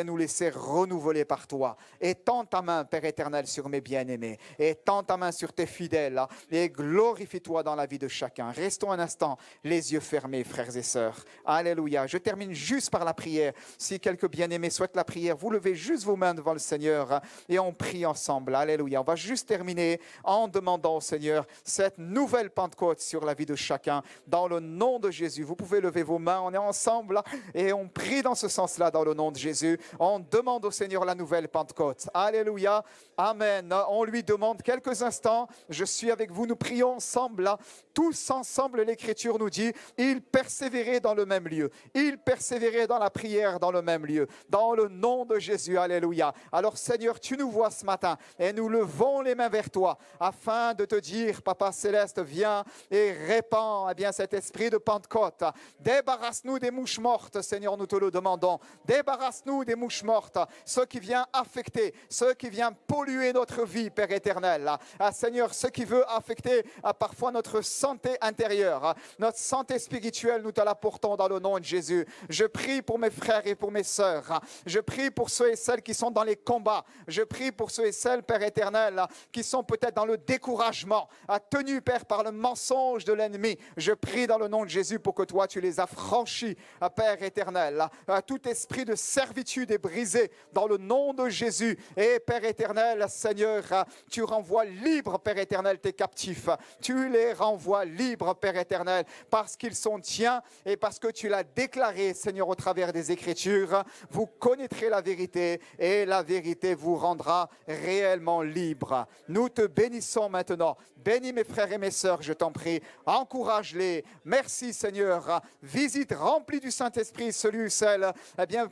nous laisser renouveler par toi. Étends ta main, Père éternel, sur mes bien-aimés, étends ta main sur tes fidèles, et glorifie-toi dans la vie de chacun. Restons un instant, les yeux fermés, frères et sœurs. Alléluia. Je termine juste par la prière. Si quelques bien-aimés souhaitent la prière, vous levez juste vos mains devant le Seigneur, et on prie ensemble. Alléluia. On va juste terminer en demandant au Seigneur cette nouvelle Pentecôte sur la vie de chacun. Dans le nom de Jésus, vous pouvez lever vos mains. On est ensemble et on prie dans ce sens-là, dans le nom de Jésus. On demande au Seigneur la nouvelle Pentecôte. Alléluia. Amen. On lui demande quelques instants. Je suis avec vous. Nous prions ensemble. Tous ensemble, l'Écriture nous dit, ils persévéraient dans le même lieu. Ils persévéraient dans la prière dans le même lieu. Dans le nom de Jésus. Alléluia. Alors Seigneur, tu nous vois ce matin et nous levons levons les mains vers toi afin de te dire, Papa Céleste, viens et répands cet esprit de Pentecôte. Débarrasse-nous des mouches mortes, Seigneur, nous te le demandons. Débarrasse-nous des mouches mortes, ce qui vient affecter, ce qui vient polluer notre vie, Père éternel. Seigneur, ce qui veut affecter parfois notre santé intérieure, notre santé spirituelle, nous te l'apportons dans le nom de Jésus. Je prie pour mes frères et pour mes sœurs. Je prie pour ceux et celles qui sont dans les combats. Je prie pour ceux et celles, Père éternel, qui sont peut-être dans le découragement, tenus, Père, par le mensonge de l'ennemi. Je prie dans le nom de Jésus pour que toi, tu les affranchis, Père éternel. Tout esprit de servitude est brisé dans le nom de Jésus. Et Père éternel, Seigneur, tu renvoies libre, Père éternel, tes captifs. Tu les renvoies libres, Père éternel, parce qu'ils sont tiens et parce que tu l'as déclaré, Seigneur, au travers des Écritures. Vous connaîtrez la vérité et la vérité vous rendra réellement libre. Nous te bénissons maintenant. Bénis mes frères et mes sœurs, je t'en prie. Encourage-les. Merci, Seigneur. Visite, remplis du Saint-Esprit celui ou celle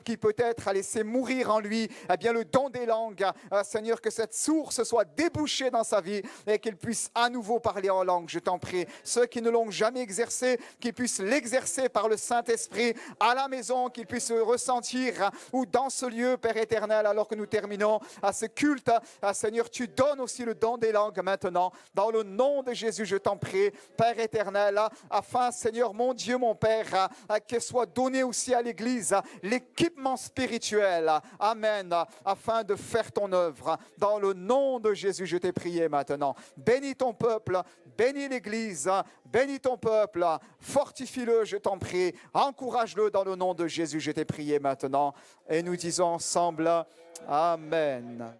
qui peut-être a laissé mourir en lui le don des langues. Seigneur, que cette source soit débouchée dans sa vie et qu'il puisse à nouveau parler en langue, je t'en prie. Ceux qui ne l'ont jamais exercé, qu'ils puissent l'exercer par le Saint-Esprit à la maison, qu'ils puissent ressentir ou dans ce lieu, Père éternel, alors que nous terminons à ce culte. Seigneur, tu donnes aussi le don des langues maintenant. Dans le nom de Jésus, je t'en prie, Père éternel, afin, Seigneur, mon Dieu, mon Père, que soit donné aussi à l'Église l'équipement spirituel. Amen. Afin de faire ton œuvre. Dans le nom de Jésus, je t'ai prié maintenant. Bénis ton peuple, bénis l'Église, bénis ton peuple, fortifie-le, je t'en prie. Encourage-le dans le nom de Jésus, je t'ai prié maintenant. Et nous disons ensemble, Amen.